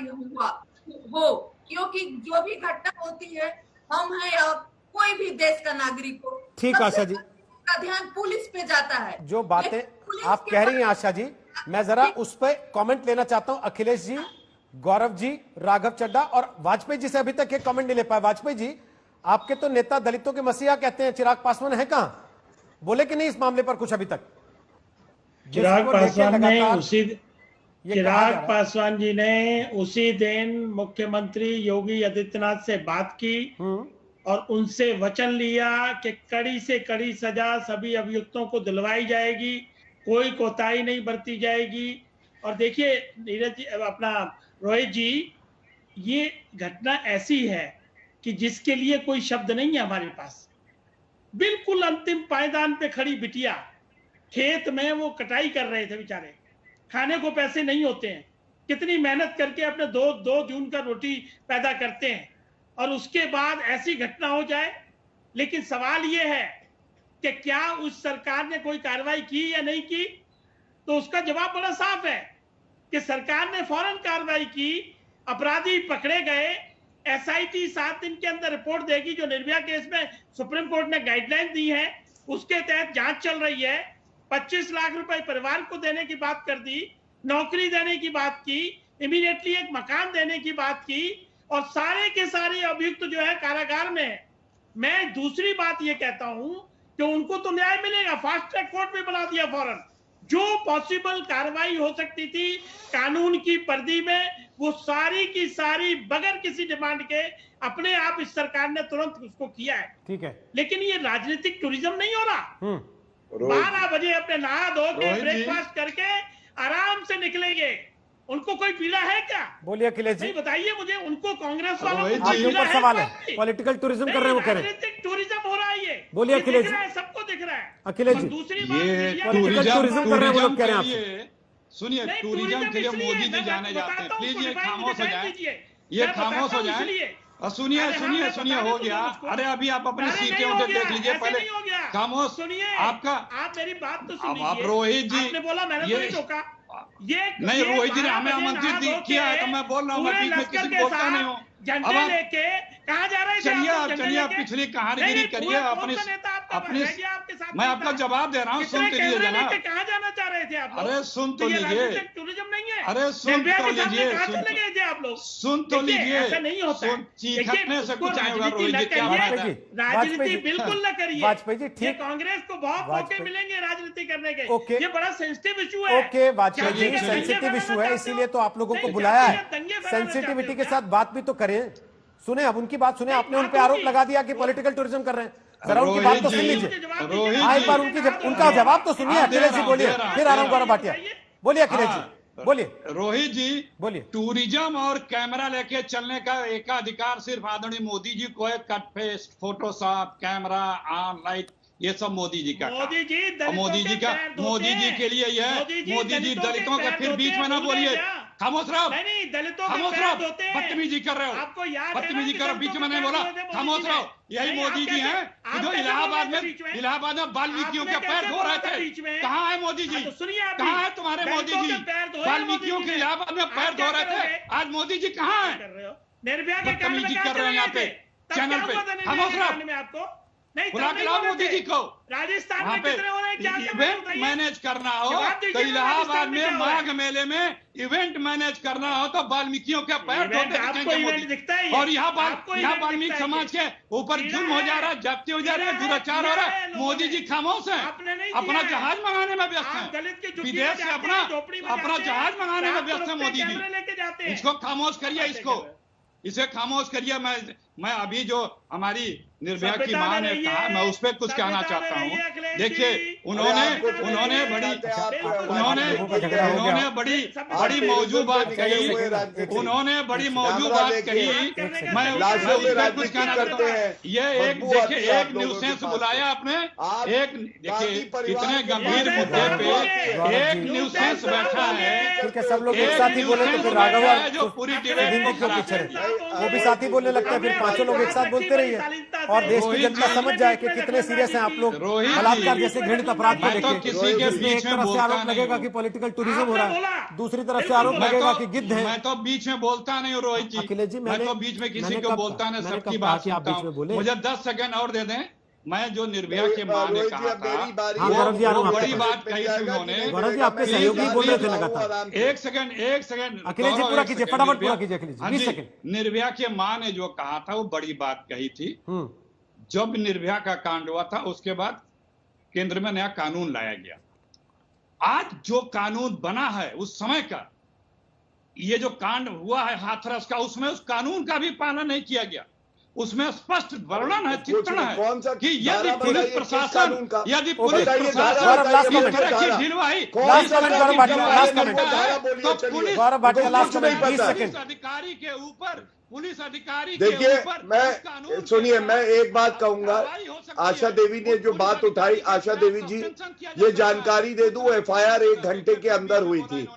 हो, क्योंकि जो भी घटना होती है, हम हैं या कोई भी देश का नागरिक हो, ठीक आशा जी, का ध्यान पुलिस पे जाता है। जो बातें आप कह रही हैं आशा जी, मैं जरा उस पर कमेंट लेना चाहता हूं। अखिलेश जी, गौरव जी, राघव चड्डा और वाजपेयी जी से अभी तक एक कमेंट नहीं ले पाए। वाजपेयी जी, आपके तो नेता दलितों के मसीहा कहते हैं, चिराग पासवान है कहां? बोले कि नहीं इस मामले पर कुछ अभी तक? चिराग पासवान जी ने उसी दिन मुख्यमंत्री योगी आदित्यनाथ से बात की और उनसे वचन लिया कि कड़ी से कड़ी सजा सभी अभियुक्तों को दिलवाई जाएगी, कोई कोताही नहीं बरती जाएगी। और देखिए नीरज जी, अपना रोहित जी, ये घटना ऐसी है कि जिसके लिए कोई शब्द नहीं है हमारे पास। बिल्कुल अंतिम पायदान पे खड़ी बिटिया, खेत में वो कटाई कर रहे थे बेचारे, खाने को पैसे नहीं होते हैं, कितनी मेहनत करके अपने दो जून का रोटी पैदा करते हैं, और उसके बाद ऐसी घटना हो जाए। लेकिन सवाल ये है कि क्या उस सरकार ने कोई कार्रवाई की या नहीं की? तो उसका जवाब बड़ा साफ है कि सरकार ने फौरन कार्रवाई की, अपराधी पकड़े गए, एसआईटी 7 दिन के अंदर रिपोर्ट देगी। जो निर्भया केस में सुप्रीम कोर्ट ने गाइडलाइन दी है, उसके तहत जांच चल रही है। 25 लाख रुपए परिवार को देने की बात कर दी, नौकरी देने की बात की, इमीडिएटली एक मकान देने की बात की, और सारे के सारे अभियुक्त जो है कारागार में है। मैं दूसरी बात ये कहता हूं कि उनको तो न्याय मिलेगा, फास्ट ट्रैक कोर्ट में बना दिया फौरन। जो पॉसिबल कार्रवाई हो सकती थी कानून की परिधि में, वो सारी की सारी बगैर किसी डिमांड के अपने आप इस सरकार ने तुरंत उसको किया है। ठीक है, लेकिन ये राजनीतिक टूरिज्म नहीं हो रहा। 12 बजे अपने नहा धो के ब्रेकफास्ट करके आराम से निकलेंगे। उनको कोई पीड़ा है क्या? बोलिए अखिलेश जी, बताइए मुझे, उनको कांग्रेस वालों को आपके ऊपर सवाल है। पॉलिटिकल टूरिज्म कर रहे हैं वो, करें। राजनीतिक टूरिज्म हो रहा है ये। बोलिए अखिलेश जी, सबको दिख रहा है। अखिलेश जी, दूसरी पॉलिटिकल टूरिज्म कर रहे हैं वो लोग, कह रहे हैं आपसे। सुनिए, टूरिज्म के लिए मोदी जी जाने जाते हैं। प्लीज ये खामोश हो जाए, ये खामोश हो जाए। सुनिए सुनिए सुनिए, हो गया। अरे अभी आप अपनी सीटें उठे देख लीजिए पहले। खामोश सुनिए, आपका, आप मेरी बात तो सुनिए। आप रोहित जी, आपने बोला, मैंने तो नहीं टोका। ये नहीं, रोहित जी ने हमें आमंत्रित किया है, तो मैं बोल रहा हूँ, मैं बीच में किसी को बोलता नहीं हूँ। झंडे लेके कहाँ जा रहे थे? चलिए आप पिछली कहानीगिरी करिए अपनी। मैं आपका जवाब दे रहा हूँ, सुन तो लीजिए जनाब। कहाँ जाना चाह रहे थे आप? अरे सुन तो लीजिए, टूरिज्म नहीं है। अरे सुन तो लीजिए, आप लोग सुन तो लीजिए। ऐसा नहीं होता। चीखने से कुछ नहीं होगा रोहित जी, क्या बात है? राजनीति बिल्कुल न करिए। वाजपेयी जी, ठीक, कांग्रेस को बहुत मौके मिलेंगे राजनीति करने के। ये बड़ा सेंसिटिव इशू है। Okay Vajpayee ji, sensitive issue है, इसीलिए तो आप लोगों को बुलाया है। सेंसिटिविटी के साथ बात भी तो करें। सुने, अब उनकी बात सुने। आपने उन पे आरोप लगा दिया कि पॉलिटिकल टूरिज्म कर रहे हैं, जरा उनकी बात तो सुन लीजिए। एक बार उनका जवाब तो सुनिए। अखिलेश जी बोलिए, फिर आ रहा हूं गौरव भाटिया। बोलिए अखिलेश जी, बोलिए। रोहित जी, बोलिए। टूरिज्म और कैमरा लेके चलने का एकाधिकार सिर्फ आदरणीय मोदी जी को है। Cut paste, Photoshop, camera on, light, ये सब मोदी जी का। मोदी जी के लिए ये है। मोदी जी दलितों का, फिर बीच में ना बोलिए। खामोश रहो, खामोश रहो, बदतमीजी कर रहे हो, बदतमीजी कर रहे हो, बीच में नहीं बोला। खामोश रहो, यही मोदी जी हैं जो इलाहाबाद में वाल्मीकियों के पैर धो रहे थे। कहाँ है मोदी जी? कहाँ है तुम्हारे मोदी जी? वाल्मीकियों के इलाहाबाद में पैर धो रहे थे, आज मोदी जी कहाँ है? बदतमीजी कर रहे हैं यहाँ पे चैनल पे। खामोश रहो, बुला के लाओ मोदी जी को। राजस्थान में कितने हो रहे हैं? क्या इवेंट मैनेज करना हो तो इलाहाबाद में माघ मेले में इवेंट मैनेज करना हो तो वाल्मीकियों के पैर धोते दिखेंगे। और यहाँ वाल्मीकि समाज के ऊपर जुल्म हो जा रहा है, जब्ती हो जा रही है, दुराचार हो रहा है। मोदी जी खामोश है, अपना जहाज मंगाने में व्यस्त है, विदेश से अपना जहाज मंगाने में व्यस्त है मोदी जी। इसको खामोश करिए, इसे खामोश करिए। मैं अभी जो हमारी निर्भया की मां ने कहा, मैं उस पर कुछ कहना चाहता हूँ। देखिए, उन्होंने बड़ी मौजूद बात कही, उन्होंने बड़ी मौजूद बात कही। मैं कुछ कहना चाहता हूँ। ये एक न्यूसेंस बुलाया आपने, एक देखिए इतने गंभीर मुद्दे पे एक न्यूसेंस बैठा है। ठीक है, सब लोग एक साथ ही बोले तो फिर राघव जो पूरी वो भी साथ ही बोलने लगते हैं, फिर पांचों लोग एक साथ बोलते रहिए। और देश की जनता समझ जाए कि कितने सीरियस हैं आप लोग रोहित बलात्कार जी, जैसे घृणित अपराध को मैं तो लेकर। किसी के इसमें एक बीच में तरफ से बोलता आरोप नहीं लगेगा हूं। कि पॉलिटिकल टूरिज्म हो रहा है, बोला। दूसरी तरफ से आरोप लगेगा कि गिद्ध है। मैं तो बीच में बोलता नहीं हूँ रोहित जी, अखिलेश जी, मैं तो बीच में किसी को बोलता नहीं, सबकी बात कि आप सुनता बीच में हूँ। बोले। मुझे 10 सेकंड और दे दें। मैं जो निर्भया के मां ने रोहित जी, कहा अब मेरी बारी था, है। गौरव जी, आ रहा हूं वो आपके बड़ी पास। बात कही थी उन्होंने। गौरव जी, आपके सहयोगी बोल रहे थे लगातार। एक सेकंड अखिलेश जी, पूरा कीजिए, फटाफट पूरा कीजिए अखिलेश जी, 20 सेकंड। निर्भया के मां ने जो कहा था वो बड़ी बात कही थी। जब निर्भया का कांड हुआ था उसके बाद केंद्र में नया कानून लाया गया। आज जो कानून बना है उस समय का, ये जो कांड हुआ है हाथरस का, उसमें उस कानून का भी पालन नहीं किया गया। उसमें स्पष्ट वर्णन है, चित्रण है कि यदि पुलिस प्रशासन यदि पुलिस प्रशासन इस तरह की ढिलवाई तो पुलिस अधिकारी के ऊपर देखिए, मैं सुनिए, मैं एक बात कहूंगा। आशा देवी ने जो बात उठाई, आशा देवी जी ये जानकारी दे दूं, एफआईआर 1 घंटे के अंदर हुई थी।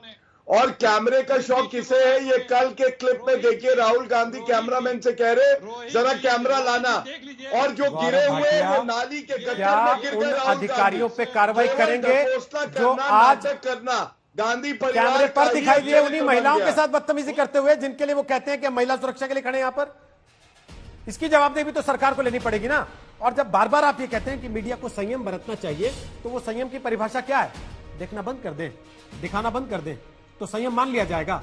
और कैमरे का शौक किसे है, ये कल के क्लिप में देखिए, राहुल गांधी कैमरामैन से कह रहे जरा कैमरा लाना, और जो गिरे हुए वो नाली के गड्ढे में गिर गए। अधिकारियों पे कार्रवाई करेंगे जो आज करना गांधी कैमरे पर दिखाई दिए, उन्हीं महिलाओं के साथ बदतमीजी करते हुए जिनके लिए वो कहते हैं कि महिला सुरक्षा के लिए खड़े हैं यहाँ पर। इसकी जवाबदेही भी तो सरकार को लेनी पड़ेगी ना। और जब बार बार आप ये कहते हैं कि मीडिया को संयम बरतना चाहिए, तो वो संयम की परिभाषा क्या है? देखना बंद कर दें, दिखाना बंद कर दें, तो संयम मान लिया जाएगा।